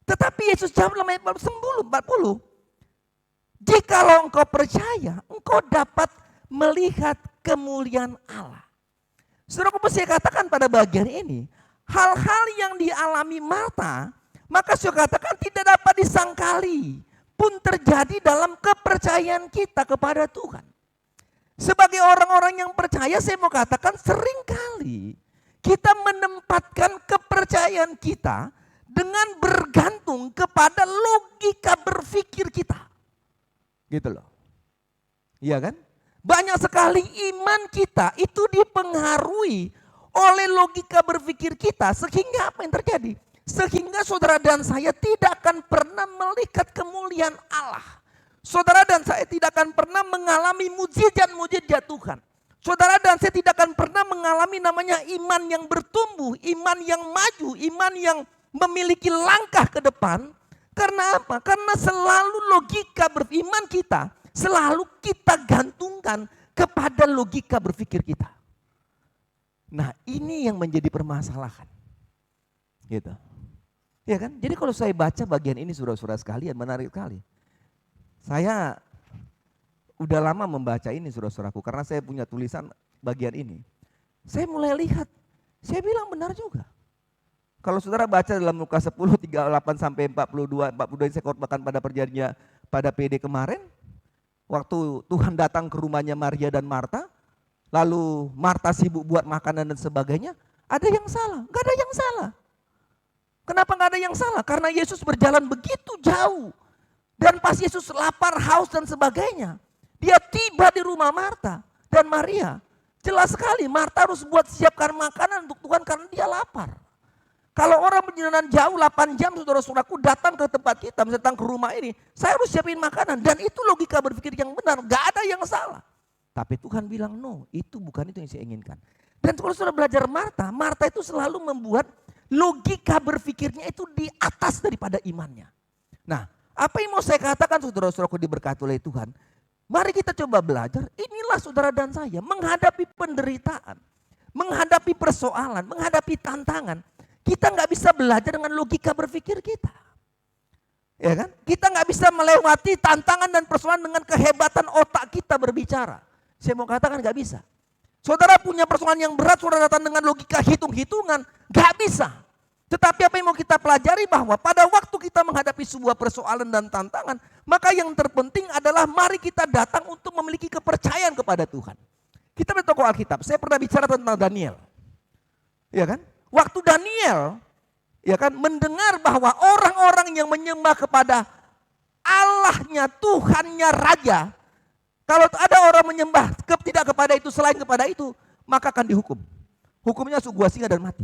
Tetapi Yesus jawab dalam ayat 40, jikalau engkau percaya, engkau dapat melihat kemuliaan Allah. Saudara, aku mesti katakan pada bagian ini, hal-hal yang dialami Marta, maka saya katakan tidak dapat disangkali pun terjadi dalam kepercayaan kita kepada Tuhan. Sebagai orang-orang yang percaya, saya mau katakan seringkali kita menempatkan kepercayaan kita dengan bergantung kepada logika berpikir kita. Gitu loh. Iya kan? Banyak sekali iman kita itu dipengaruhi oleh logika berpikir kita. Sehingga apa yang terjadi? Sehingga saudara dan saya tidak akan pernah melihat kemuliaan Allah. Saudara dan saya tidak akan pernah mengalami mujizat-mujizat Tuhan. Saudara dan saya tidak akan pernah mengalami namanya iman yang bertumbuh, iman yang maju, iman yang memiliki langkah ke depan. Karena apa? Karena selalu logika beriman kita selalu kita gantungkan kepada logika berpikir kita. Nah, ini yang menjadi permasalahan. Gitu. Ya kan? Jadi kalau saya baca bagian ini saudara-saudara sekalian, menarik sekali. Saya udah lama membaca ini saudara-saudaraku karena saya punya tulisan bagian ini. Saya mulai lihat, saya bilang benar juga. Kalau saudara baca dalam Lukas 10, 38 sampai 42 yang saya khotbahkan pada perjanjian pada PD kemarin, waktu Tuhan datang ke rumahnya Maria dan Marta, lalu Marta sibuk buat makanan dan sebagainya, ada yang salah? Gak ada yang salah. Kenapa gak ada yang salah? Karena Yesus berjalan begitu jauh. Dan pas Yesus lapar, haus dan sebagainya, Dia tiba di rumah Marta dan Maria. Jelas sekali Marta harus buat siapkan makanan untuk Tuhan karena dia lapar. Kalau orang perjalanan jauh 8 jam saudara-saudaraku datang ke tempat kita, datang ke rumah ini, saya harus siapin makanan. Dan itu logika berpikir yang benar, gak ada yang salah. Tapi Tuhan bilang no, itu bukan itu yang saya inginkan. Dan kalau saudara belajar Marta, Marta itu selalu membuat logika berpikirnya itu di atas daripada imannya. Nah, apa yang mau saya katakan saudara-saudaraku diberkati oleh Tuhan? Mari kita coba belajar, inilah saudara dan saya menghadapi penderitaan, menghadapi persoalan, menghadapi tantangan. Kita nggak bisa belajar dengan logika berpikir kita. Ya kan? Kita nggak bisa melewati tantangan dan persoalan dengan kehebatan otak kita berbicara. Saya mau katakan nggak bisa. Saudara punya persoalan yang berat, saudara datang dengan logika hitung-hitungan, gak bisa. Tetapi apa yang mau kita pelajari bahwa pada waktu kita menghadapi sebuah persoalan dan tantangan, maka yang terpenting adalah mari kita datang untuk memiliki kepercayaan kepada Tuhan. Kita lihat tokoh Alkitab, saya pernah bicara tentang Daniel. Ya kan? Waktu Daniel ya kan mendengar bahwa orang-orang yang menyembah kepada Allahnya, Tuhannya, Raja, kalau ada orang menyembah tidak kepada itu selain kepada itu, maka akan dihukum. Hukumnya gua singa dan mati.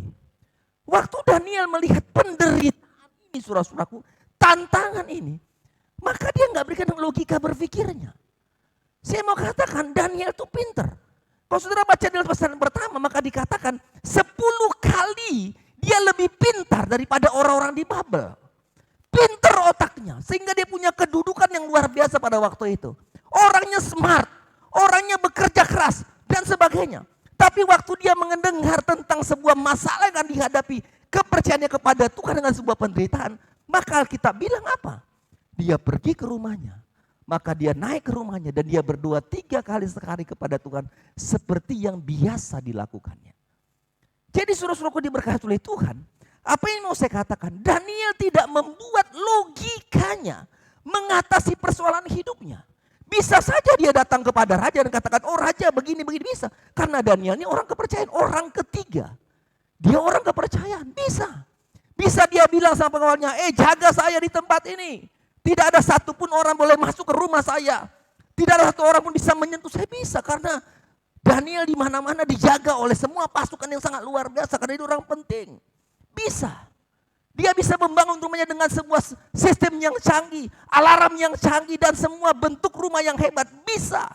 Waktu Daniel melihat penderitaan ini, saudara-saudaraku, tantangan ini, maka dia nggak berikan logika berpikirnya. Saya mau katakan Daniel itu pinter. Kalau saudara baca di pasal pertama, maka dikatakan 10 kali dia lebih pintar daripada orang-orang di Babel. Pinter otaknya, sehingga dia punya kedudukan yang luar biasa pada waktu itu. Orangnya smart, orangnya bekerja keras, dan sebagainya. Tapi waktu dia mendengar tentang sebuah masalah yang akan dihadapi, kepercayaannya kepada Tuhan dengan sebuah penderitaan, maka kita bilang apa? Dia pergi ke rumahnya, maka dia naik ke rumahnya dan dia berdoa 3 kali sehari kepada Tuhan seperti yang biasa dilakukannya. Jadi saudara-saudaraku diberkati oleh Tuhan, apa yang mau saya katakan? Daniel tidak membuat logikanya mengatasi persoalan hidupnya. Bisa saja dia datang kepada raja dan katakan, oh raja begini bisa. Karena Daniel ini orang kepercayaan, orang ketiga. Dia orang kepercayaan, bisa. Bisa dia bilang sama pengawalnya, jaga saya di tempat ini. Tidak ada satupun orang boleh masuk ke rumah saya. Tidak ada satu orang pun bisa menyentuh saya, bisa. Karena Daniel di mana-mana dijaga oleh semua pasukan yang sangat luar biasa. Karena itu orang penting. Bisa. Dia bisa membangun rumahnya dengan sebuah sistem yang canggih, alarm yang canggih, dan semua bentuk rumah yang hebat. Bisa.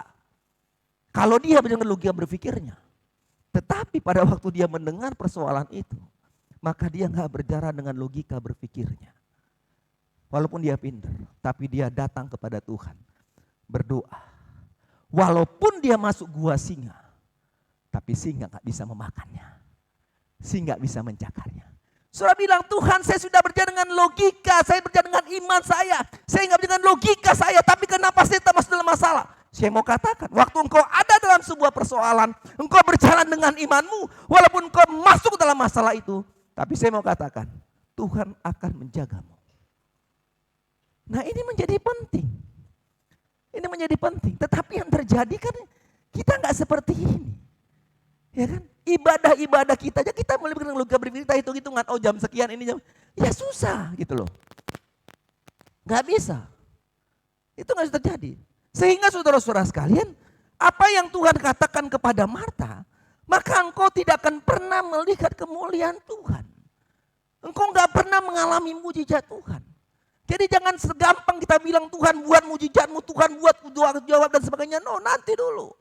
Kalau dia dengan logika berpikirnya. Tetapi pada waktu dia mendengar persoalan itu, maka dia nggak berjalan dengan logika berpikirnya. Walaupun dia pintar, tapi dia datang kepada Tuhan. Berdoa. Walaupun dia masuk gua singa, tapi singa nggak bisa memakannya. Singa bisa mencakarnya. Saudara bilang, Tuhan saya sudah berjalan dengan logika, saya berjalan dengan iman saya nggak berjalan dengan logika saya, tapi kenapa saya tak masuk dalam masalah? Saya mau katakan, waktu engkau ada dalam sebuah persoalan, engkau berjalan dengan imanmu, walaupun engkau masuk dalam masalah itu, tapi saya mau katakan, Tuhan akan menjagamu. Nah ini menjadi penting. Ini menjadi penting, tetapi yang terjadi kan kita nggak seperti ini. Ya kan? Ibadah-ibadah kita aja kita mulai dengan logika berpikir, kita hitung-hitungan, oh jam sekian ini jam. Ya susah gitu loh. Gak bisa. Itu gak bisa terjadi. Sehingga saudara-saudara sekalian, apa yang Tuhan katakan kepada Marta, maka engkau tidak akan pernah melihat kemuliaan Tuhan. Engkau gak pernah mengalami mujizat Tuhan. Jadi jangan segampang kita bilang Tuhan buat mujizatmu, Tuhan buat doa jawab dan sebagainya. No, nanti dulu.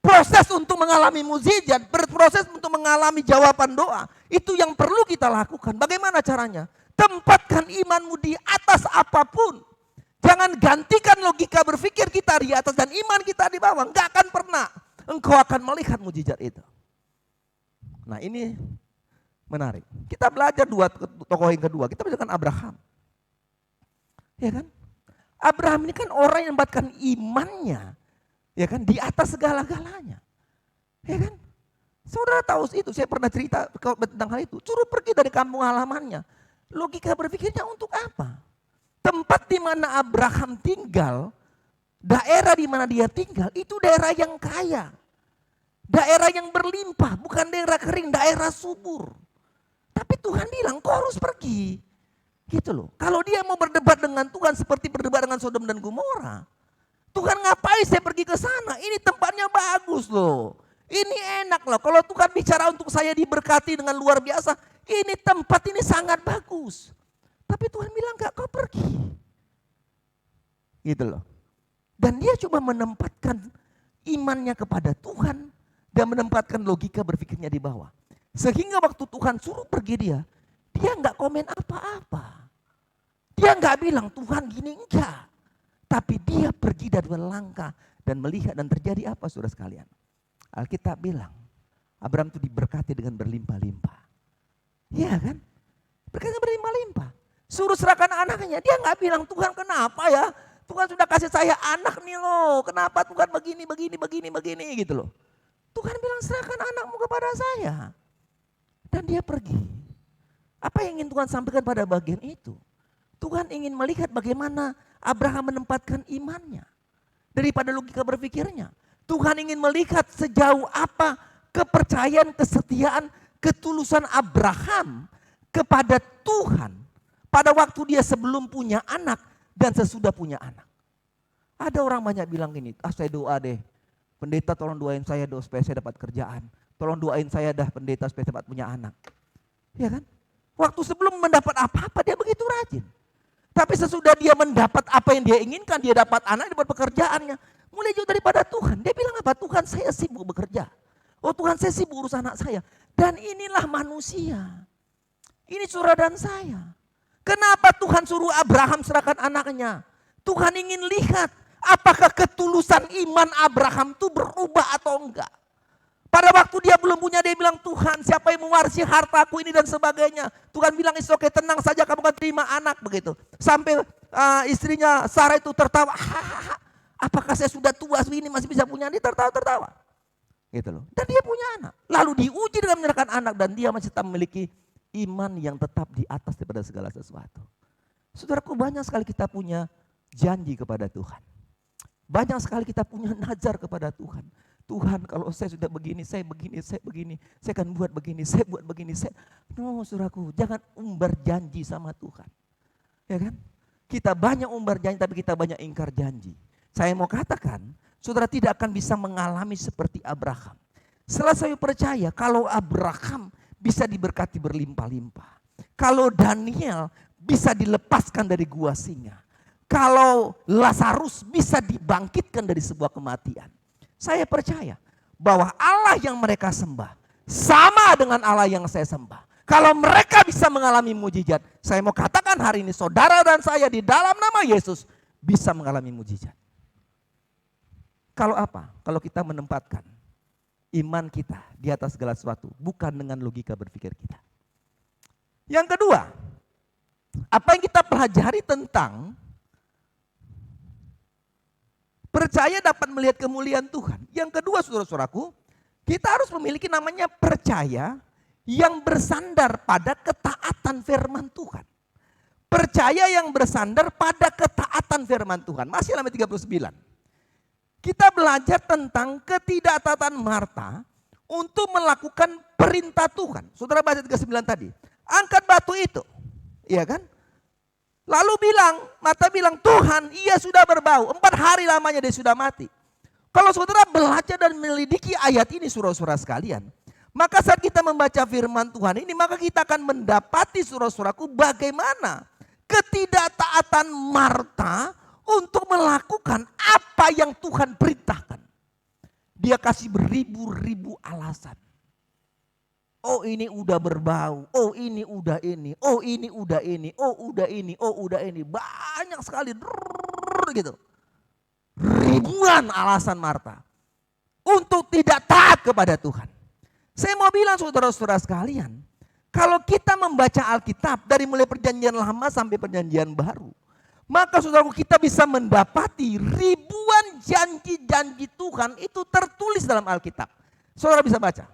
Proses untuk mengalami mukjizat, proses untuk mengalami jawaban doa, itu yang perlu kita lakukan. Bagaimana caranya? Tempatkan imanmu di atas apapun. Jangan gantikan logika berpikir kita di atas dan iman kita di bawah. Enggak akan pernah. Engkau akan melihat mukjizat itu. Nah ini menarik. Kita belajar 2 tokoh yang kedua. Kita belajar Abraham. Ya kan? Abraham ini kan orang yang membuatkan imannya. Ya kan, di atas segala-galanya. Ya kan? Saudara tahu itu, saya pernah cerita tentang hal itu. Suruh pergi dari kampung halamannya. Logika berpikirnya untuk apa? Tempat di mana Abraham tinggal, daerah di mana dia tinggal, itu daerah yang kaya. Daerah yang berlimpah, bukan daerah kering, daerah subur. Tapi Tuhan bilang, kau harus pergi. Gitu loh. Kalau dia mau berdebat dengan Tuhan seperti berdebat dengan Sodom dan Gomora, Tuhan ngapain saya pergi ke sana? Ini tempatnya bagus loh. Ini enak loh. Kalau Tuhan bicara untuk saya diberkati dengan luar biasa, ini tempat ini sangat bagus. Tapi Tuhan bilang enggak, kau pergi. Gitu loh. Dan dia cuma menempatkan imannya kepada Tuhan dan menempatkan logika berpikirnya di bawah. Sehingga waktu Tuhan suruh pergi dia enggak komen apa-apa. Dia enggak bilang Tuhan gini, enggak. Tapi dia pergi dan melangkah dan melihat dan terjadi apa saudara sekalian. Alkitab bilang Abraham itu diberkati dengan berlimpah-limpah. Iya kan? Berkati berlimpah-limpah. Suruh serahkan anaknya, dia enggak bilang Tuhan kenapa ya? Tuhan sudah kasih saya anak nih loh, kenapa Tuhan begini gitu loh. Tuhan bilang serahkan anakmu kepada saya. Dan dia pergi. Apa yang ingin Tuhan sampaikan pada bagian itu? Tuhan ingin melihat bagaimana Abraham menempatkan imannya. Daripada logika berpikirnya. Tuhan ingin melihat sejauh apa kepercayaan, kesetiaan, ketulusan Abraham kepada Tuhan. Pada waktu dia sebelum punya anak dan sesudah punya anak. Ada orang banyak bilang gini, saya doa deh. Pendeta tolong doain saya supaya saya dapat kerjaan. Tolong doain saya dah pendeta supaya dapat punya anak. Ya kan? Waktu sebelum mendapat apa-apa dia begitu rajin. Tapi sesudah dia mendapat apa yang dia inginkan, dia dapat anak, dia dapat pekerjaannya. Mulai jauh daripada Tuhan. Dia bilang apa? Tuhan saya sibuk bekerja. Oh Tuhan saya sibuk urus anak saya. Dan inilah manusia. Ini saudara dan saya. Kenapa Tuhan suruh Abraham serahkan anaknya? Tuhan ingin lihat apakah ketulusan iman Abraham itu berubah atau enggak. Pada waktu dia belum punya, dia bilang Tuhan siapa yang mewarisi hartaku ini dan sebagainya. Tuhan bilang oke tenang saja kamu akan terima anak begitu. Sampai istrinya Sarah itu tertawa. Apakah saya sudah tua ini masih bisa punya? Dia tertawa. Gitu loh. Dan dia punya anak. Lalu diuji dengan menyerahkan anak dan dia masih tetap memiliki iman yang tetap di atas daripada segala sesuatu. Saudaraku, banyak sekali kita punya janji kepada Tuhan. Banyak sekali kita punya nazar kepada Tuhan. Tuhan kalau saya sudah begini, saya begini, saya akan buat begini, saya buat begini. No saudaraku, jangan umbar janji sama Tuhan. Ya kan? Kita banyak umbar janji tapi kita banyak ingkar janji. Saya mau katakan, saudara tidak akan bisa mengalami seperti Abraham. Setelah saya percaya kalau Abraham bisa diberkati berlimpah-limpah. Kalau Daniel bisa dilepaskan dari gua singa. Kalau Lazarus bisa dibangkitkan dari sebuah kematian. Saya percaya bahwa Allah yang mereka sembah sama dengan Allah yang saya sembah. Kalau mereka bisa mengalami mujizat, saya mau katakan hari ini saudara dan saya di dalam nama Yesus bisa mengalami mujizat. Kalau apa? Kalau kita menempatkan iman kita di atas segala sesuatu, bukan dengan logika berpikir kita. Yang kedua, apa yang kita pelajari tentang percaya dapat melihat kemuliaan Tuhan. Yang kedua saudara-saudaraku, kita harus memiliki namanya percaya yang bersandar pada ketaatan firman Tuhan. Percaya yang bersandar pada ketaatan firman Tuhan. Masih halaman 39. Kita belajar tentang ketidaktaatan Marta untuk melakukan perintah Tuhan. Saudara baca 39 tadi. Angkat batu itu. Iya kan? Lalu Marta bilang, Tuhan ia sudah berbau. 4 hari lamanya dia sudah mati. Kalau saudara belajar dan melidiki ayat ini saudara-saudara sekalian. Maka saat kita membaca firman Tuhan ini, maka kita akan mendapati saudara-saudaraku bagaimana ketidaktaatan Marta untuk melakukan apa yang Tuhan perintahkan. Dia kasih beribu-ribu alasan. Oh ini udah berbau, oh ini udah ini, oh ini udah ini, oh udah ini, oh udah ini. Banyak sekali gitu. Ribuan alasan Marta untuk tidak taat kepada Tuhan. Saya mau bilang saudara-saudara sekalian, kalau kita membaca Alkitab dari mulai perjanjian lama sampai perjanjian baru, maka saudaraku kita bisa mendapati ribuan janji-janji Tuhan itu tertulis dalam Alkitab. Saudara bisa baca.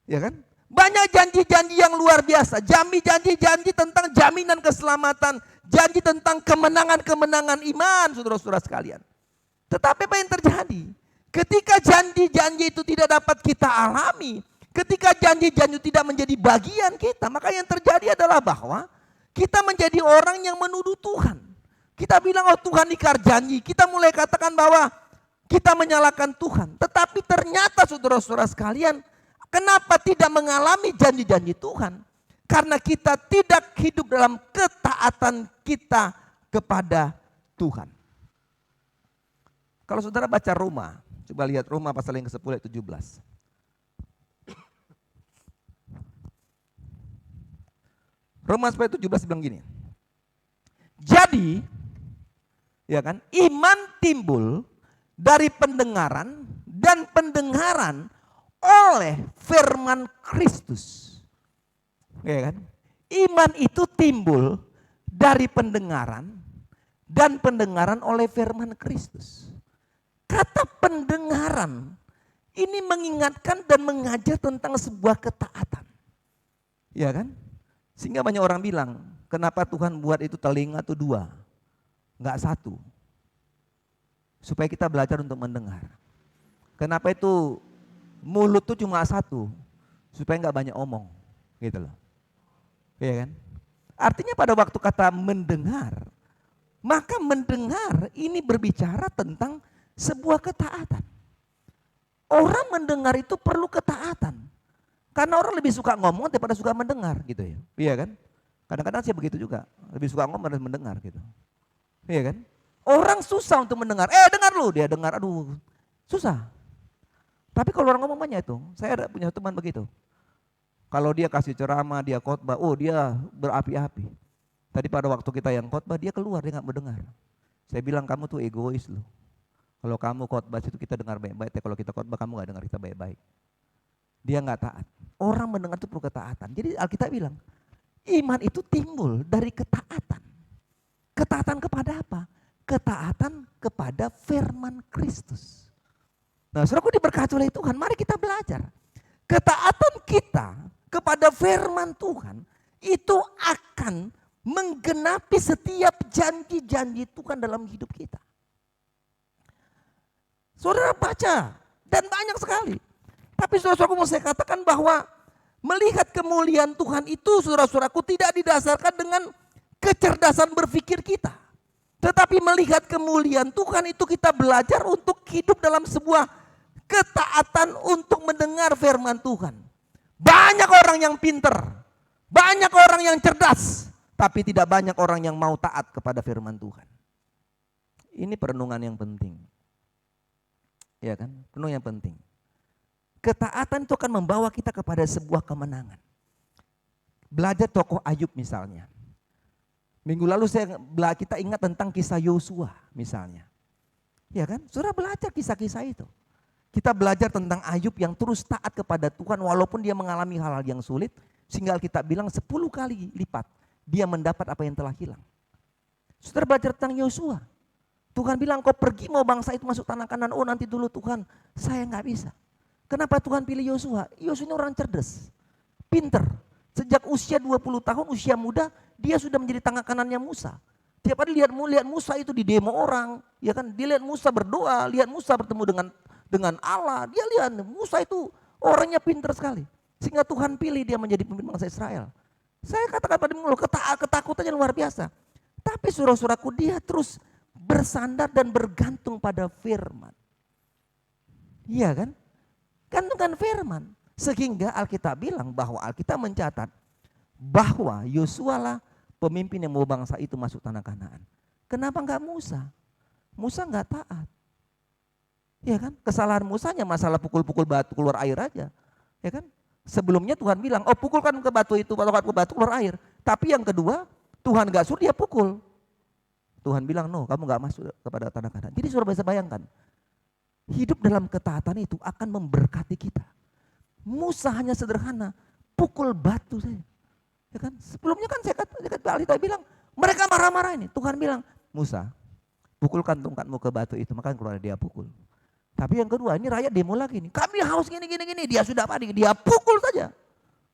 Ya kan? Banyak janji-janji yang luar biasa. Janji-janji tentang jaminan keselamatan. Janji tentang kemenangan-kemenangan iman saudara-saudara sekalian. Tetapi apa yang terjadi? Ketika janji-janji itu tidak dapat kita alami. Ketika janji-janji tidak menjadi bagian kita. Maka yang terjadi adalah bahwa kita menjadi orang yang menuduh Tuhan. Kita bilang, oh Tuhan ingkar janji. Kita mulai katakan bahwa kita menyalahkan Tuhan. Tetapi ternyata saudara-saudara sekalian, kenapa tidak mengalami janji-janji Tuhan? Karena kita tidak hidup dalam ketaatan kita kepada Tuhan. Kalau saudara baca Roma, coba lihat Roma pasal yang ke-10 ayat 17. Roma 10 ayat 17 bilang gini. Jadi, ya kan, iman timbul dari pendengaran dan pendengaran oleh firman Kristus. Ya kan? Iman itu timbul dari pendengaran dan pendengaran oleh firman Kristus. Kata pendengaran ini mengingatkan dan mengajar tentang sebuah ketaatan. Ya kan? Sehingga banyak orang bilang, kenapa Tuhan buat itu telinga tuh 2, enggak 1. Supaya kita belajar untuk mendengar. Kenapa itu mulut tuh cuma 1? Supaya enggak banyak omong, gitu loh. Ya kan? Artinya pada waktu kata mendengar, maka mendengar ini berbicara tentang sebuah ketaatan. Orang mendengar itu perlu ketaatan. Karena orang lebih suka ngomong daripada suka mendengar gitu ya. Iya kan? Kadang-kadang saya begitu juga, lebih suka ngomong daripada mendengar gitu. Iya kan? Orang susah untuk mendengar. Dengar lu, dia dengar, aduh susah. Tapi kalau orang ngomong banyak itu, saya ada punya teman begitu. Kalau dia kasih ceramah, dia khotbah, oh dia berapi-api. Tadi pada waktu kita yang khotbah, dia keluar, dia nggak mendengar. Saya bilang, kamu tuh egois loh. Kalau kamu khotbah itu kita dengar baik-baik, kalau kita khotbah kamu nggak dengar kita baik-baik. Dia nggak taat. Orang mendengar itu perlu ketaatan. Jadi Alkitab bilang, iman itu timbul dari ketaatan. Ketaatan kepada apa? Ketaatan kepada firman Kristus. Nah, saudaraku diberkati oleh Tuhan, mari kita belajar. Ketaatan kita kepada firman Tuhan itu akan menggenapi setiap janji-janji Tuhan dalam hidup kita. Saudara baca dan banyak sekali. Tapi saudara-saudaraku mau saya katakan bahwa melihat kemuliaan Tuhan itu saudara-saudaraku tidak didasarkan dengan kecerdasan berpikir kita. Tetapi melihat kemuliaan Tuhan itu kita belajar untuk hidup dalam sebuah ketaatan untuk mendengar firman Tuhan. Banyak orang yang pinter, banyak orang yang cerdas, tapi tidak banyak orang yang mau taat kepada firman Tuhan. Ini perenungan yang penting. Ya kan? Perenungan yang penting. Ketaatan itu akan membawa kita kepada sebuah kemenangan. Belajar tokoh Ayub misalnya. Minggu lalu kita ingat tentang kisah Yosua misalnya. Ya kan? Saudara belajar kisah-kisah itu. Kita belajar tentang Ayub yang terus taat kepada Tuhan walaupun dia mengalami hal-hal yang sulit. Sehingga kita bilang 10 kali lipat dia mendapat apa yang telah hilang. Saudara belajar tentang Yosua. Tuhan bilang kau pergi mau bangsa itu masuk tanah Kanaan. Oh nanti dulu Tuhan, saya nggak bisa. Kenapa Tuhan pilih Yosua? Yosua ini orang cerdas, pinter. Sejak usia 20 tahun, usia muda, dia sudah menjadi tangan kanannya Musa. Tiap hari lihat Musa itu di demo orang, ya kan? Dia lihat Musa berdoa, lihat Musa bertemu dengan Allah. Dia lihat Musa itu orangnya pinter sekali. Sehingga Tuhan pilih dia menjadi pemimpin bangsa Israel. Saya katakan pada minggu lalu, ketakutannya luar biasa. Tapi saudara-saudaraku dia terus bersandar dan bergantung pada firman. Iya kan? Gantungkan firman. Sehingga Alkitab bilang bahwa Alkitab mencatat bahwa Yosua lah pemimpin yang mau bangsa itu masuk tanah Kanaan. Kenapa enggak Musa? Musa enggak taat. Ya kan? Kesalahan Musanya masalah pukul-pukul batu keluar air aja. Ya kan? Sebelumnya Tuhan bilang, oh pukulkan ke batu itu, ke batu keluar air. Tapi yang kedua, Tuhan enggak suruh dia pukul. Tuhan bilang, no kamu enggak masuk kepada tanah Kanaan. Jadi saudara bisa bayangkan, hidup dalam ketaatan itu akan memberkati kita. Musa hanya sederhana, pukul batu saja. Ya kan? Sebelumnya kan saya kata bilang, mereka marah-marah ini. Tuhan bilang, Musa, pukulkan tongkatmu ke batu itu, maka keluar dia pukul. Tapi yang kedua, ini rakyat demo lagi nih. Kami haus gini. Dia sudah panik, dia pukul saja.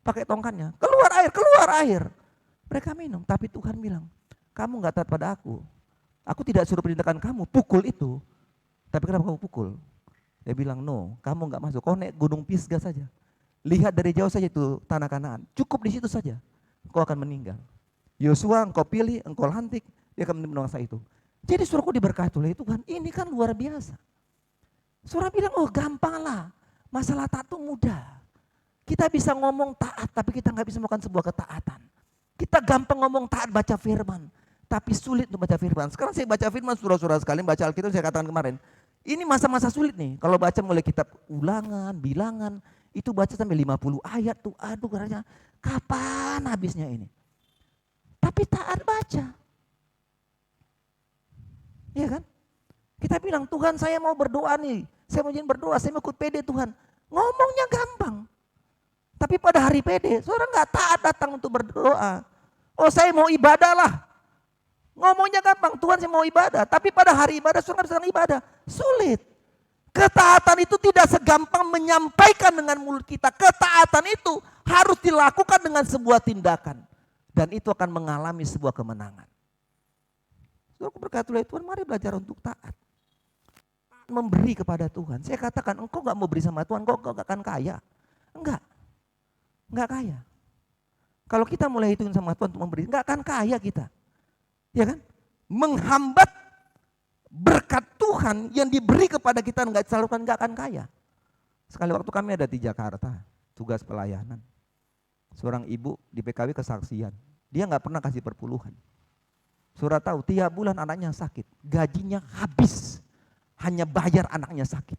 Pakai tongkatnya, keluar air. Mereka minum, tapi Tuhan bilang, kamu enggak taat pada aku. Aku tidak suruh perintahkan kamu, pukul itu. Tapi kenapa kamu pukul? Dia bilang, no, kamu enggak masuk, kau naik gunung Pisgah saja. Lihat dari jauh saja itu tanah Kanaan, cukup di situ saja, kau akan meninggal. Yosua engkau pilih, engkau lantik, Dia akan menolong saya itu. Jadi saudaraku diberkati oleh Tuhan, ini kan luar biasa. Saudara bilang, oh gampang lah, masalah taat itu mudah. Kita bisa ngomong taat, tapi kita nggak bisa melakukan sebuah ketaatan. Kita gampang ngomong taat baca firman, tapi sulit untuk baca firman. Sekarang saya baca firman, saudara-saudara sekalian, baca Alkitab saya katakan kemarin. Ini masa-masa sulit nih, kalau baca mulai kitab ulangan, bilangan, itu baca sampai 50 ayat tuh, aduh katanya kapan habisnya ini. Tapi taat baca. Iya kan? Kita bilang, Tuhan saya mau berdoa nih, saya mau berdoa, saya mau ikut PD Tuhan. Ngomongnya gampang. Tapi pada hari PD, saudara nggak taat datang untuk berdoa. Oh saya mau ibadah lah. Ngomongnya gampang, Tuhan saya mau ibadah. Tapi pada hari ibadah, saudara nggak bisa ibadah. Sulit. Ketaatan itu tidak segampang menyampaikan dengan mulut kita. Ketaatan itu harus dilakukan dengan sebuah tindakan. Dan itu akan mengalami sebuah kemenangan. Saudara berkata oleh Tuhan, mari belajar untuk taat. Memberi kepada Tuhan. Saya katakan, engkau gak mau beri sama Tuhan, engkau gak akan kaya. Enggak kaya. Kalau kita mulai hitungin sama Tuhan untuk memberi, enggak akan kaya kita. Ya kan? Menghambat berkat Tuhan yang diberi kepada kita enggak disalurkan, enggak akan kaya. Sekali waktu kami ada di Jakarta, tugas pelayanan. Seorang ibu di PKW kesaksian, dia enggak pernah kasih perpuluhan. Saudara tahu, tiap bulan anaknya sakit, gajinya habis, hanya bayar anaknya sakit.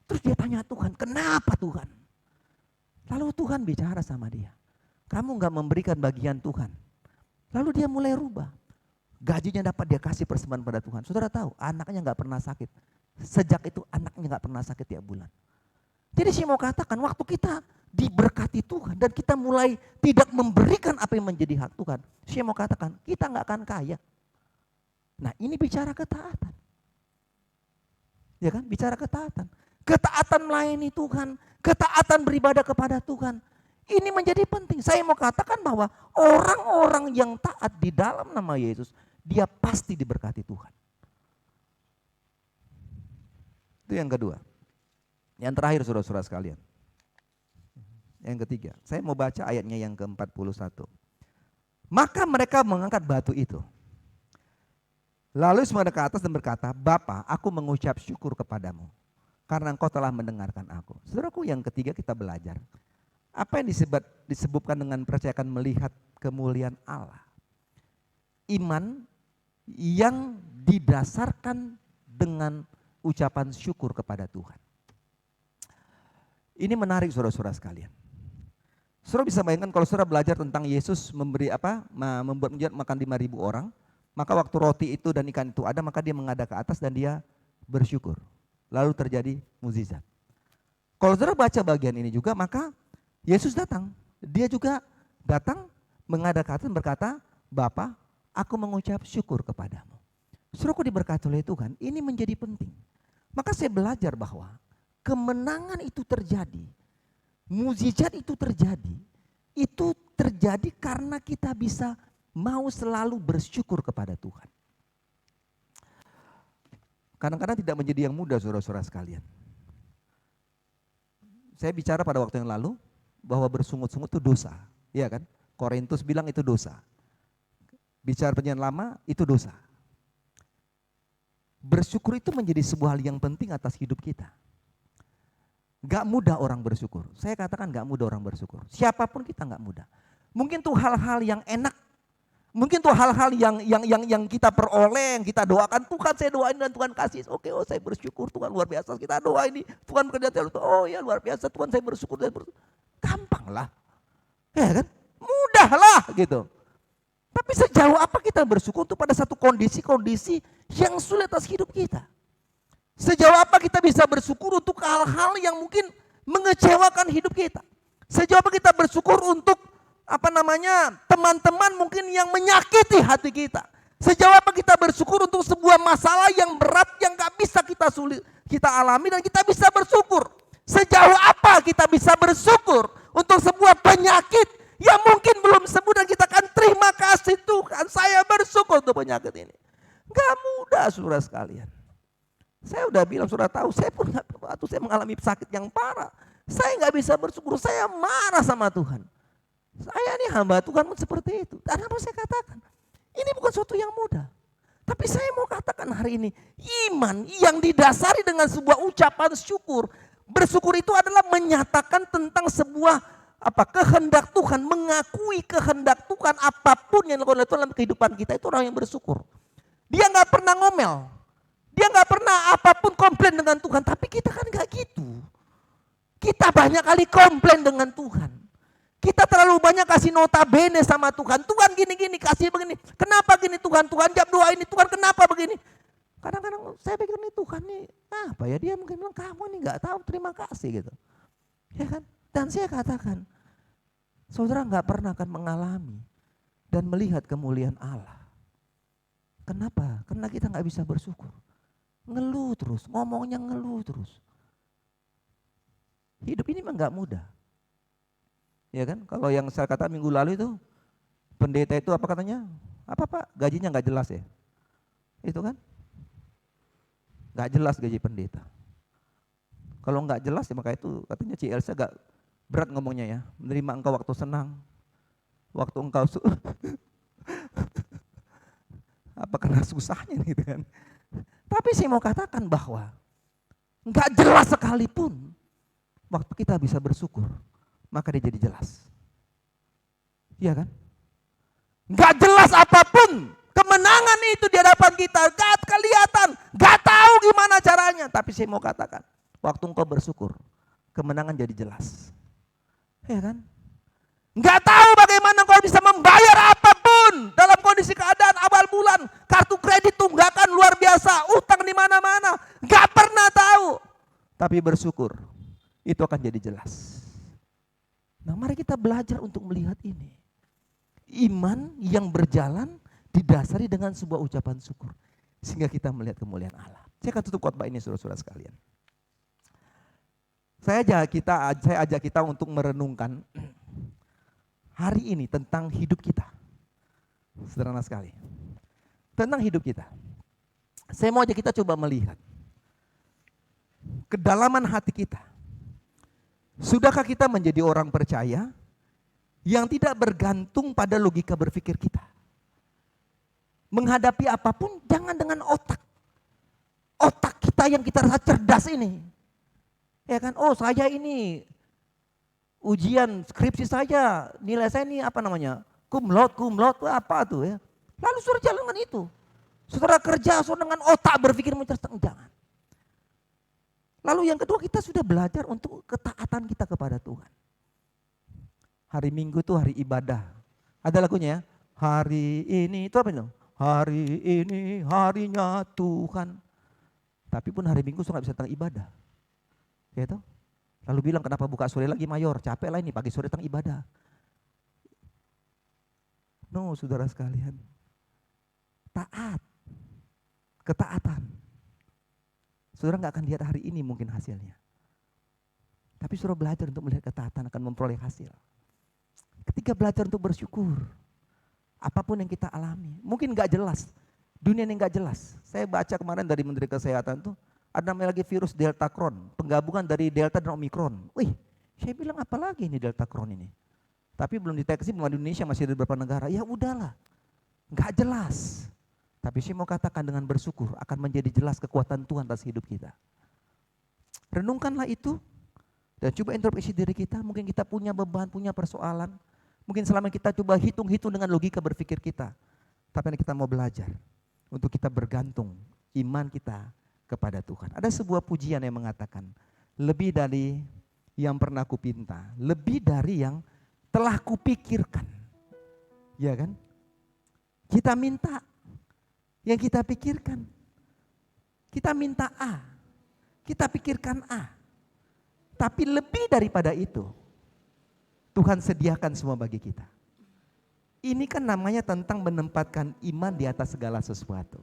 Terus dia tanya Tuhan, kenapa Tuhan? Lalu Tuhan bicara sama dia, kamu enggak memberikan bagian Tuhan. Lalu dia mulai rubah, gajinya dapat dia kasih persembahan pada Tuhan. Saudara tahu, anaknya enggak pernah sakit. Sejak itu anaknya enggak pernah sakit tiap bulan. Jadi saya mau katakan, waktu kita diberkati Tuhan dan kita mulai tidak memberikan apa yang menjadi hak Tuhan, saya mau katakan kita nggak akan kaya. Nah ini bicara ketaatan, ya kan? Bicara ketaatan, ketaatan melayani Tuhan, ketaatan beribadah kepada Tuhan. Ini menjadi penting. Saya mau katakan bahwa orang-orang yang taat di dalam nama Yesus, dia pasti diberkati Tuhan. Itu yang kedua. Yang terakhir saudara-saudara sekalian. Yang ketiga, saya mau baca ayatnya yang ke-41. Maka mereka mengangkat batu itu. Lalu semua ke atas dan berkata, Bapa, aku mengucap syukur kepadamu. Karena engkau telah mendengarkan aku. Saudaraku, yang ketiga kita belajar. Apa yang disebutkan dengan percayakan melihat kemuliaan Allah. Iman yang didasarkan dengan ucapan syukur kepada Tuhan. Ini menarik saudara-saudara sekalian. Saudara bisa bayangkan kalau saudara belajar tentang Yesus memberi membuat mujizat makan 5.000 orang, maka waktu roti itu dan ikan itu ada, maka dia menghadap ke atas dan dia bersyukur. Lalu terjadi mukjizat. Kalau saudara baca bagian ini juga, maka Yesus datang. Dia juga datang menghadap ke atas dan berkata, Bapa, aku mengucap syukur kepadamu. Saudaraku diberkati oleh Tuhan, ini menjadi penting. Maka saya belajar bahwa kemenangan itu terjadi, mukjizat itu terjadi karena kita bisa mau selalu bersyukur kepada Tuhan. Kadang-kadang tidak menjadi yang mudah saudara-saudara sekalian. Saya bicara pada waktu yang lalu bahwa bersungut-sungut itu dosa, ya kan? Korintus bilang itu dosa. Bicara perjanjian lama itu dosa. Bersyukur itu menjadi sebuah hal yang penting atas hidup kita. Gak mudah orang bersyukur. Saya katakan gak mudah orang bersyukur. Siapapun kita gak mudah. Mungkin tuh hal-hal yang enak. Mungkin tuh hal-hal yang kita peroleh, yang kita doakan. Tuhan saya doain dan Tuhan kasih. Oke, saya bersyukur Tuhan luar biasa. Kita doa ini Tuhan bekerja. Oh ya luar biasa Tuhan saya bersyukur. Gampang lah. Ya kan? Mudah lah gitu. Tapi sejauh apa kita bersyukur untuk pada satu kondisi-kondisi yang sulit atas hidup kita. Sejauh apa kita bisa bersyukur untuk hal-hal yang mungkin mengecewakan hidup kita. Sejauh apa kita bersyukur untuk teman-teman mungkin yang menyakiti hati kita. Sejauh apa kita bersyukur untuk sebuah masalah yang berat yang gak bisa kita alami dan kita bisa bersyukur. Sejauh apa kita bisa bersyukur untuk sebuah penyakit yang mungkin belum sembuh dan kita akan terima kasih Tuhan. Saya bersyukur untuk penyakit ini. Gak mudah saudara sekalian. Saya udah bilang, saudara tahu, saya pun waktu saya mengalami sakit yang parah, saya nggak bisa bersyukur, saya marah sama Tuhan. Saya ini hamba Tuhan pun seperti itu. Dan apa saya katakan? Ini bukan sesuatu yang mudah. Tapi saya mau katakan hari ini, iman yang didasari dengan sebuah ucapan syukur. Bersyukur itu adalah menyatakan tentang sebuah kehendak Tuhan, mengakui kehendak Tuhan apapun yang dilakukan oleh Tuhan dalam kehidupan kita, itu orang yang bersyukur. Dia nggak pernah ngomel, dia nggak pernah apapun komplain dengan Tuhan, tapi kita kan nggak gitu. Kita banyak kali komplain dengan Tuhan. Kita terlalu banyak kasih notabene sama Tuhan. Tuhan gini-gini, kasih begini. Kenapa gini Tuhan? Tuhan jawab doa ini. Tuhan kenapa begini? Kadang-kadang saya pikir nih Tuhan nih apa ya? Dia mungkin bilang kamu nih nggak tahu terima kasih gitu. Ya kan? Dan saya katakan, saudara nggak pernah akan mengalami dan melihat kemuliaan Allah. Kenapa? Karena kita nggak bisa bersyukur. Ngeluh terus, ngomongnya ngeluh terus. Hidup ini memang nggak mudah. Ya kan? Kalau yang saya kata minggu lalu itu, pendeta itu apa katanya? Apa Pak? Gajinya nggak jelas ya? Itu kan? Nggak jelas gaji pendeta. Kalau nggak jelas ya maka itu katanya Ci Elsa gak berat ngomongnya ya. Menerima engkau waktu senang, waktu engkau apa karena susahnya gitu kan. Tapi saya mau katakan bahwa nggak jelas sekalipun waktu kita bisa bersyukur, maka dia jadi jelas. Iya kan? Nggak jelas apapun kemenangan itu di hadapan kita, gak kelihatan, gak tahu gimana caranya. Tapi saya mau katakan, waktu engkau bersyukur, kemenangan jadi jelas. Ya kan? Nggak tahu bagaimana engkau bisa membayar apapun dalam kondisi keadaan awal bulan, kartu kredit tunggakan luar biasa, utang di mana-mana, nggak pernah tahu. Tapi bersyukur, itu akan jadi jelas. Nah, mari kita belajar untuk melihat ini. Iman yang berjalan didasari dengan sebuah ucapan syukur, sehingga kita melihat kemuliaan Allah. Saya akan tutup khotbah ini saudara-saudara sekalian. Saya ajak kita untuk merenungkan hari ini tentang hidup kita. Sederhana sekali. Tentang hidup kita. Saya mau ajak kita coba melihat kedalaman hati kita. Sudahkah kita menjadi orang percaya yang tidak bergantung pada logika berpikir kita? Menghadapi apapun jangan dengan otak. Otak kita yang kita rasa cerdas ini. Ya kan, oh saya ini ujian skripsi saya, nilai saya ini apa namanya? Cum laude apa tuh ya. Lalu saudara jalan dengan itu. Saudara kerja saudara dengan otak berpikir mencerdas, jangan. Lalu yang kedua kita sudah belajar untuk ketaatan kita kepada Tuhan. Hari Minggu itu hari ibadah. Ada lagunya ya. Hari ini itu apa itu? Hari ini harinya Tuhan. Tapi pun hari Minggu sudah gak bisa datang ibadah. Ya itu. Lalu bilang kenapa buka sore lagi mayor? Capek lah ini pagi sore datang ibadah. No saudara sekalian. Taat. Ketaatan. Saudara gak akan lihat hari ini mungkin hasilnya. Tapi saudara belajar untuk melihat ketaatan akan memperoleh hasil. Ketika belajar untuk bersyukur. Apapun yang kita alami, mungkin gak jelas, dunia ini gak jelas. Saya baca kemarin dari Menteri Kesehatan tuh, ada namanya lagi virus Delta Cron, penggabungan dari Delta dan Omicron. Wih, saya bilang apa lagi ini Delta Cron ini? Tapi belum deteksi, belum di Indonesia, masih ada beberapa negara. Ya udahlah, gak jelas. Tapi saya mau katakan dengan bersyukur akan menjadi jelas kekuatan Tuhan atas hidup kita. Renungkanlah itu dan coba introspeksi diri kita, mungkin kita punya beban, punya persoalan. Mungkin selama kita coba hitung-hitung dengan logika berpikir kita. Tapi kita mau belajar untuk kita bergantung iman kita kepada Tuhan. Ada sebuah pujian yang mengatakan, lebih dari yang pernah kupinta, lebih dari yang telah kupikirkan. Ya kan? Kita minta yang kita pikirkan. Kita minta A, kita pikirkan A. Tapi lebih daripada itu, Tuhan sediakan semua bagi kita. Ini kan namanya tentang menempatkan iman di atas segala sesuatu.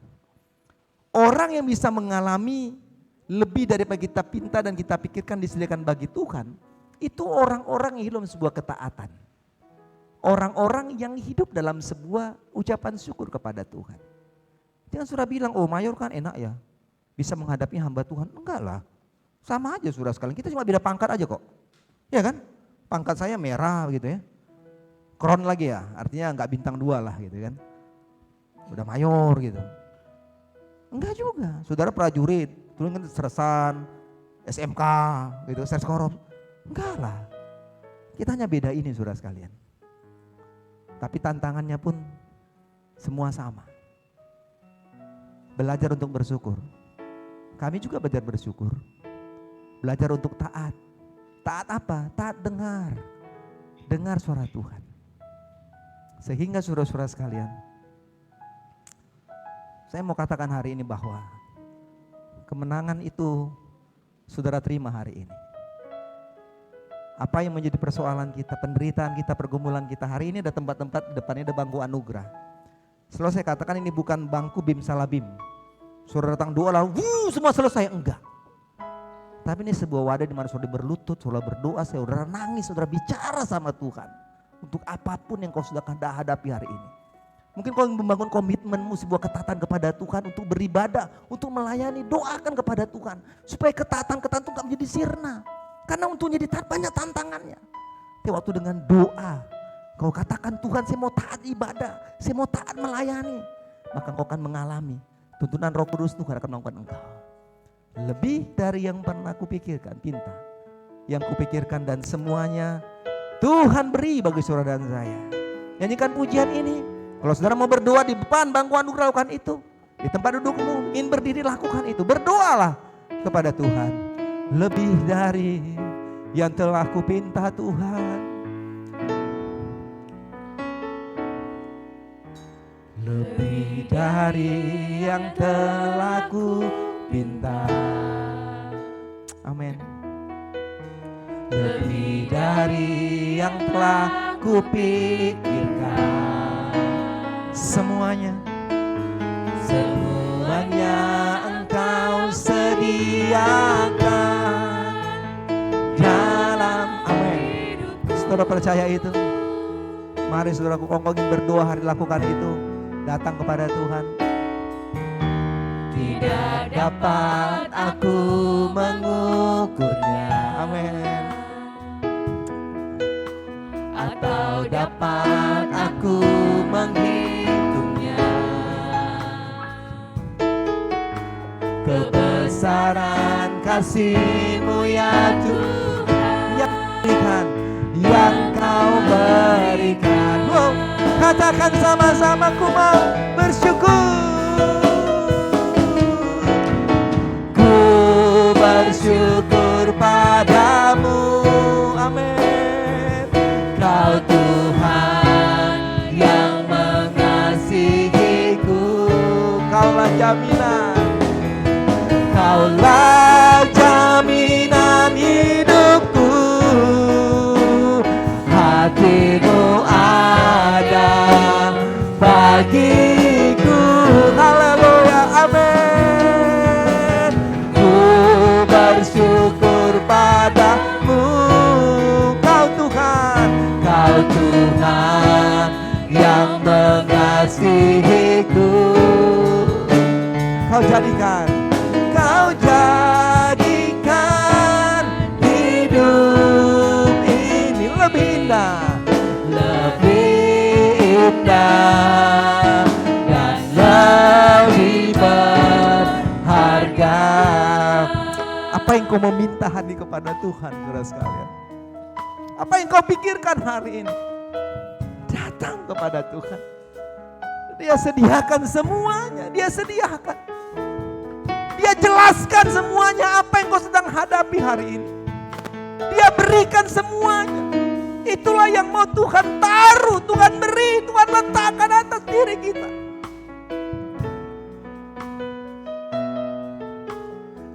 Orang yang bisa mengalami lebih daripada kita pinta dan kita pikirkan disediakan bagi Tuhan, itu orang-orang yang hidup dalam sebuah ketaatan. Orang-orang yang hidup dalam sebuah ucapan syukur kepada Tuhan. Jangan saudara bilang, oh mayor kan enak ya, bisa menghadapi hamba Tuhan. Enggak lah, sama aja saudara sekalian, kita cuma beda pangkat aja kok. Ya kan? Pangkat saya merah gitu ya. Kron lagi ya, artinya enggak bintang 2 lah gitu kan. udah mayor gitu. Enggak juga, saudara prajurit, dulu kan Sersan, SMK gitu, Serskorom. Enggak lah, kita hanya beda ini saudara sekalian. Tapi tantangannya pun semua sama. Belajar untuk bersyukur. Kami juga belajar bersyukur. Belajar untuk taat. Taat apa? Taat dengar. Dengar suara Tuhan. Sehingga saudara-saudara sekalian, saya mau katakan hari ini bahwa kemenangan itu saudara terima hari ini. Apa yang menjadi persoalan kita, penderitaan kita, pergumulan kita, hari ini ada tempat-tempat depannya ada bangku anugerah. Selalu saya katakan ini bukan bangku bim salabim. Saudara datang doa lah, semua selesai, enggak. Tapi ini sebuah wadah di mana saudara berlutut, saudara berdoa, saudara nangis, saudara bicara sama Tuhan. Untuk apapun yang kau sudah hadapi hari ini. Mungkin kau membangun komitmenmu, sebuah ketaatan kepada Tuhan untuk beribadah, untuk melayani, doakan kepada Tuhan. Supaya ketaatan itu gak menjadi sirna. Karena untuk jadi taat banyak tantangannya. Tapi waktu dengan doa, kau katakan Tuhan saya mau taat ibadah, saya mau taat melayani. Maka kau akan mengalami tuntunan Roh Kudus Tuhan akan melakukan engkau. Lebih dari yang pernah kupikirkan, pinta. Yang kupikirkan dan semuanya Tuhan beri bagi saudara dan saya. Nyanyikan pujian ini. Kalau saudara mau berdoa di depan bangku anugerah, lakukan itu. Di tempat dudukmu, ingin berdiri, lakukan itu. Berdoalah kepada Tuhan. Lebih dari yang telah kupinta Tuhan. Lebih dari yang telah kupinta. Amin. Lebih dari yang telah kupikirkan. Semuanya Engkau sediakan dalam, amin. Saudara percaya itu? Mari saudara, kau ingin berdoa hari lakukan itu. Datang kepada Tuhan. Tidak dapat aku mengukurnya, amin. Atau dapat aku menghitungnya. Kebesaran kasih-Mu ya Tuhan, yang Kau berikan. Wow. Katakan sama-sama, ku mau bersyukur. Ku bersyukur padamu, amin. Kau Tuhan yang mengasihiku. Kaulah jaminan, Kaulah jaminan hidupku. Hati-Mu ada bagiku. Haleluya, amin. Ku bersyukur padamu, Kau Tuhan yang mengasihiku. Kau jadikan hidup ini lebih indah dan lebih berharga. Apa yang kau meminta hari kepada Tuhan, saudara sekalian? Apa yang kau pikirkan hari ini? Datang kepada Tuhan. Dia sediakan semuanya, Dia sediakan. Dia jelaskan semuanya apa yang kau sedang hadapi hari ini. Dia berikan semuanya. Itulah yang mau Tuhan taruh, Tuhan beri, Tuhan letakkan atas diri kita.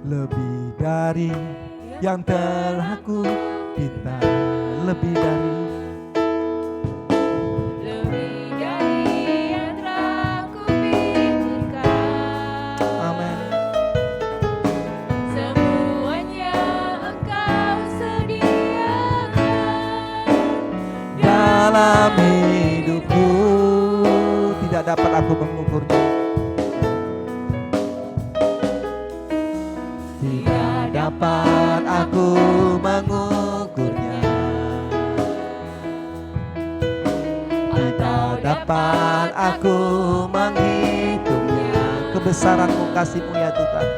Lebih dari yang telah ku pinta, lebih dari yang telah ku pikirkan. amin. Semuanya Engkau sediakan Dalam hidupku tidak dapat aku mengukurnya. Tidak dapat aku mengukurnya. Tidak dapat aku menghitungnya. kebesaran-Mu, kasih-Mu ya Tuhan.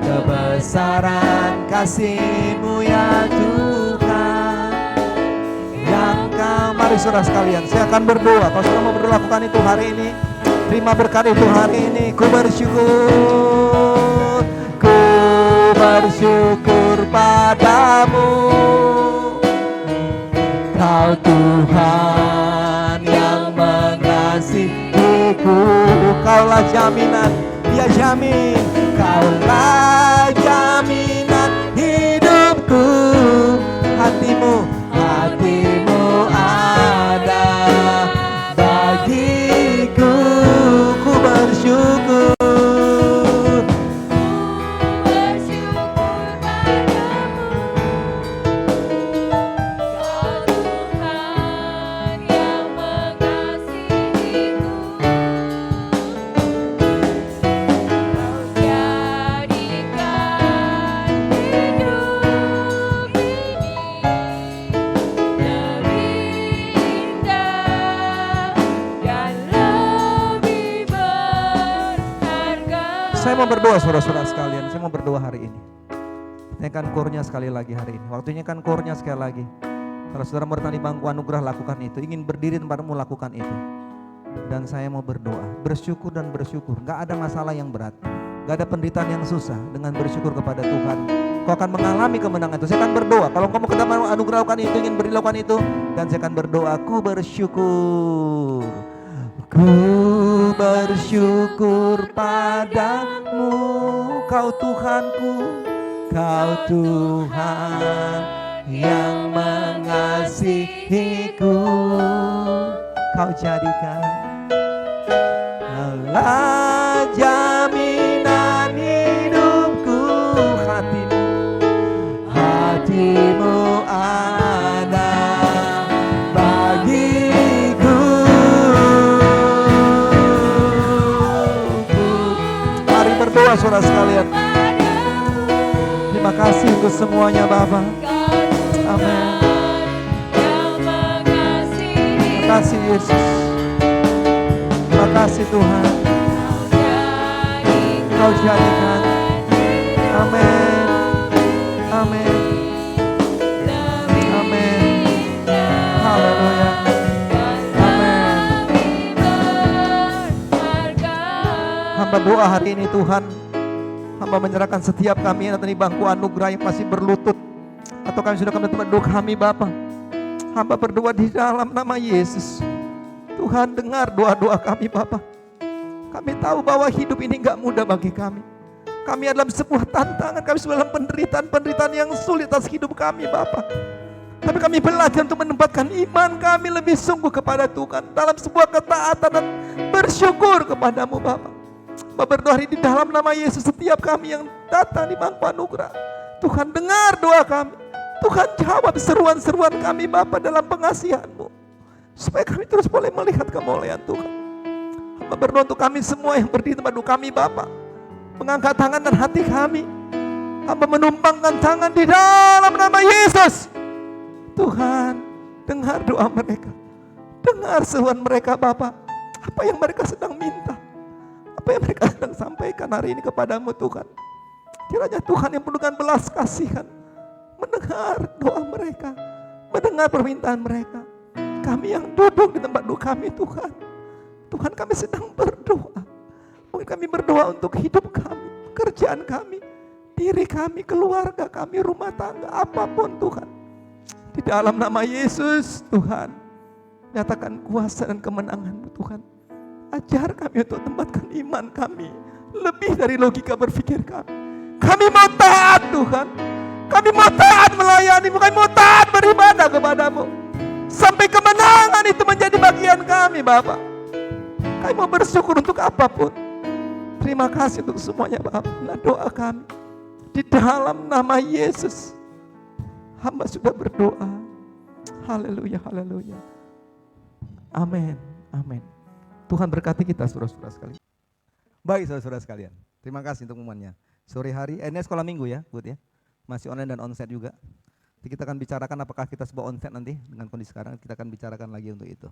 Kebesaran kasih-Mu ya Tuhan. Yang mari saudara sekalian, saya akan berdoa. Kalau saudara mau berdoa, lakukan itu hari ini. Terima berkat itu hari ini. Ku bersyukur, ku bersyukur padamu. Kau Tuhan yang mengasihiku. Kaulah jaminan, Dia jamin. Kaulah jaminan hidupku. Hatimu ada bagiku. Ku bersyukur. Saya mau berdoa saudara-saudara sekalian, saya mau berdoa hari ini. Naikkan kurnya sekali lagi hari ini, waktunya kan kurnya sekali lagi. Kalau saudara mau datang di bangku anugerah, lakukan itu. Ingin berdiri tempatmu, lakukan itu. Dan saya mau berdoa, bersyukur dan bersyukur. Gak ada masalah yang berat, gak ada penderitaan yang susah. Dengan bersyukur kepada Tuhan, kau akan mengalami kemenangan itu. Saya akan berdoa, kalau kamu ketemu anugerah lakukan itu, ingin berdiri lakukan itu. Dan saya akan berdoa, ku bersyukur. Ku bersyukur padamu, Kau Tuhanku, Kau Tuhan yang mengasihiku. Kau jadikan Allah jaminan hidupku. Hatimu ada bagiku. Mari berdoa saudara sekalian. Terima kasih untuk semuanya Bapa. Amin. Terima kasih Yesus. Terima kasih Tuhan. Kau jadikan. Amin. Amin. Amin. Haleluya. Amin. Hamba doa hari ini Tuhan, hamba menyerahkan setiap kami yang ada di bangku anugerah yang masih berlutut, atau kami sudah kami tempat doa kami Bapa. Hamba berdoa di dalam nama Yesus. Tuhan dengar doa-doa kami Bapa. Kami tahu bahwa hidup ini gak mudah bagi kami. Kami adalah sebuah tantangan, kami dalam penderitaan yang sulit atas hidup kami Bapa. Tapi kami belajar untuk menempatkan iman kami lebih sungguh kepada Tuhan, dalam sebuah ketaatan dan bersyukur kepadamu Bapa. Berdoa di dalam nama Yesus, setiap kami yang datang di bangku anugerah, Tuhan dengar doa kami. Tuhan jawab seruan-seruan kami Bapa dalam pengasihan-Mu, supaya kami terus boleh melihat kemuliaan Tuhan. Hamba berdoa untuk kami semua yang berdiri tempat doa kami Bapa, mengangkat tangan dan hati kami. Hamba menumpangkan tangan di dalam nama Yesus. Tuhan dengar doa mereka, dengar seruan mereka Bapa. Apa yang mereka sedang minta, apa yang mereka sedang sampaikan hari ini kepadamu Tuhan. Kiranya Tuhan yang penuh dengan belas kasihan mendengar doa mereka, mendengar permintaan mereka. Kami yang duduk di tempat doa kami Tuhan, Tuhan kami sedang berdoa. Mungkin kami berdoa untuk hidup kami, pekerjaan kami, diri kami, keluarga kami, rumah tangga, apapun Tuhan. Di dalam nama Yesus Tuhan, nyatakan kuasa dan kemenangan-Mu Tuhan. Ajar kami untuk tempatkan iman kami lebih dari logika berpikir kami. Kami mau taat Tuhan, kami mau taat melayani-Mu, kami mau taat beribadah kepadamu, sampai kemenangan itu menjadi bagian kami Bapa. Kami mau bersyukur untuk apapun. Terima kasih untuk semuanya Bapa. Nah, doa kami di dalam nama Yesus, hamba sudah berdoa. Haleluya, haleluya. Amin, amin. Tuhan berkati kita saudara-saudara sekalian. Baik saudara-saudara sekalian, terima kasih untuk pengumumannya. Sore hari, ini sekolah minggu ya, Bud ya. Masih online dan onsite juga. Nanti kita akan bicarakan apakah kita sebuah onsite nanti dengan kondisi sekarang, kita akan bicarakan lagi untuk itu.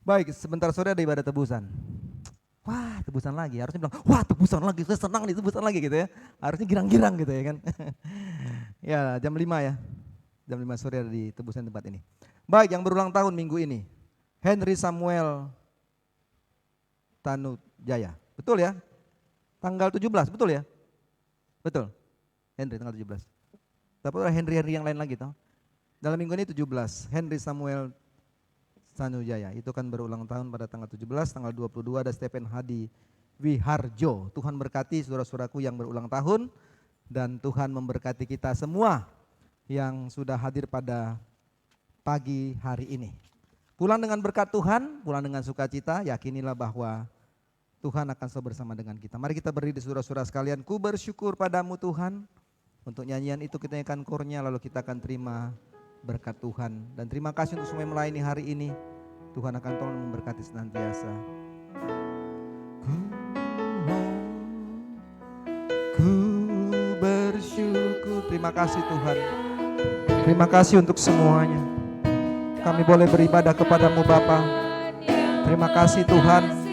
Baik, sebentar sore ada ibadah tebusan. wah tebusan lagi. Harusnya bilang, wah tebusan lagi, saya senang nih tebusan lagi gitu ya. Harusnya girang-girang gitu ya kan. Ya jam 5 ya, jam 5 sore ada di tebusan tempat ini. Baik, yang berulang tahun minggu ini, Henry Samuel Tanujaya, betul ya? Tanggal 17, betul ya? Betul, Henry tanggal 17. Tapi ada Henry yang lain lagi toh. Dalam minggu ini 17, Henry Samuel Tanujaya, itu kan berulang tahun pada tanggal 17, tanggal 22 ada Stephen Hadi Wiharjo. Tuhan berkati saudara-saudaraku yang berulang tahun dan Tuhan memberkati kita semua yang sudah hadir pada pagi hari ini. Pulang dengan berkat Tuhan, pulang dengan sukacita, yakinilah bahwa Tuhan akan selalu bersama dengan kita. Mari kita berdiri saudara-saudara sekalian, ku bersyukur padamu Tuhan. Untuk nyanyian itu kita nyanyikan kornya, lalu kita akan terima berkat Tuhan. Dan terima kasih untuk semua yang melayani hari ini. Tuhan akan tolong memberkati senantiasa. Ku bersyukur, terima kasih Tuhan. Terima kasih untuk semuanya. Kami boleh beribadah kepadamu Bapa. Terima kasih Tuhan.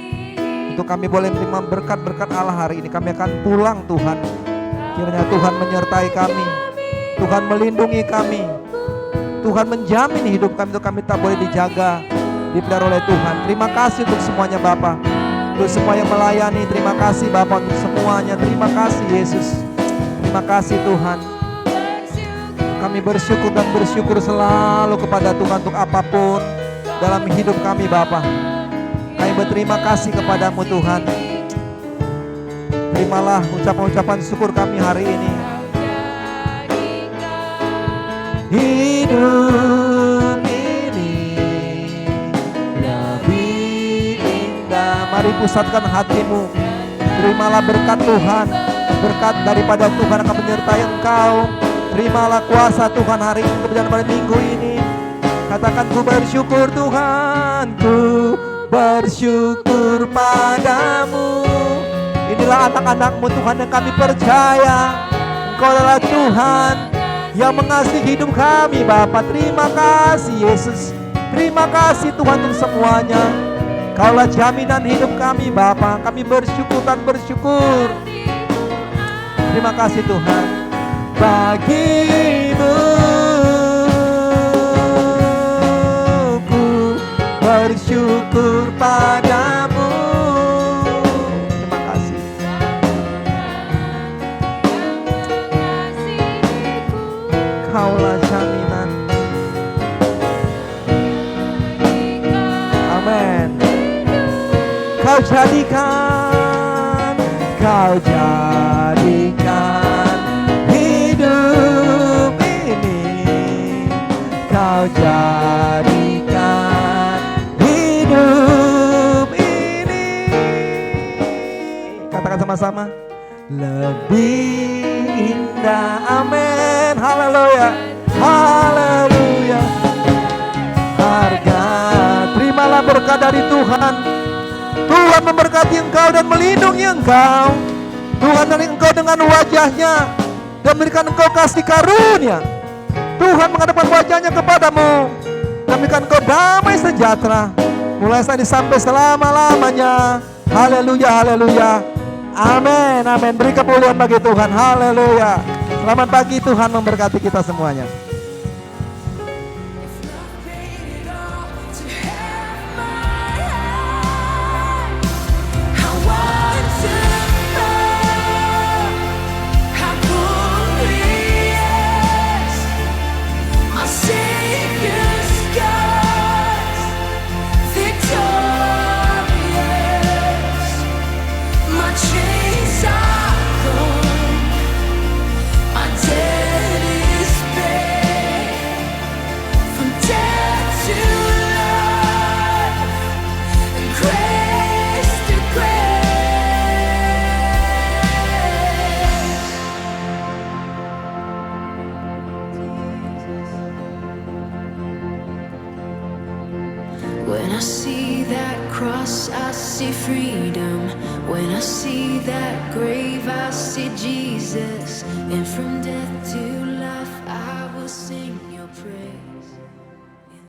Untuk kami boleh menerima berkat-berkat Allah hari ini. Kami akan pulang Tuhan. Kiranya Tuhan menyertai kami. Tuhan melindungi kami. Tuhan menjamin hidup kami untuk kami tak boleh dijaga, dipelihara oleh Tuhan. Terima kasih untuk semuanya Bapa. Untuk semua yang melayani, terima kasih Bapa untuk semuanya. Terima kasih Yesus. Terima kasih Tuhan. Kami bersyukur dan bersyukur selalu kepada Tuhan untuk apapun dalam hidup kami Bapa. Kami berterima kasih kepadamu Tuhan. Terimalah ucapan-ucapan syukur kami hari ini. Hidup ini lebih indah. Mari pusatkan hatimu. Terimalah berkat Tuhan. Berkat daripada Tuhan akan menyertai engkau. Terimalah kuasa Tuhan hari ini berjalan pada minggu ini. Katakan ku bersyukur Tuhan, ku bersyukur padamu. Inilah anak-anak-Mu Tuhan yang kami percaya. Engkau adalah Tuhan yang mengasihi hidup kami Bapa. Terima kasih Yesus. Terima kasih Tuhan untuk semuanya. Kaulah jaminan hidup kami Bapa. Kami bersyukur dan bersyukur. Terima kasih Tuhan. Bagimu ku bersyukur padamu. Terima kasih. Kaulah jaminan. Amin. Kau jadikan hidup ini. Kau jadikan hidup ini. Katakan sama-sama. Lebih indah. Amin. Haleluya. Haleluya. Harga. Terimalah berkat dari Tuhan. Tuhan memberkati engkau dan melindungi engkau. Tuhan dari engkau dengan wajahnya dan memberikan engkau kasih karunia. Tuhan menghadapkan wajahnya kepadamu dan memberikan engkau damai sejahtera mulai saat ini sampai selama-lamanya. Haleluya, haleluya. Amin, amin. Beri kemuliaan bagi Tuhan. Haleluya. Selamat pagi, Tuhan memberkati kita semuanya. When I see that cross, I see freedom. When I see that grave, I see Jesus. And from death to life, I will sing your praise.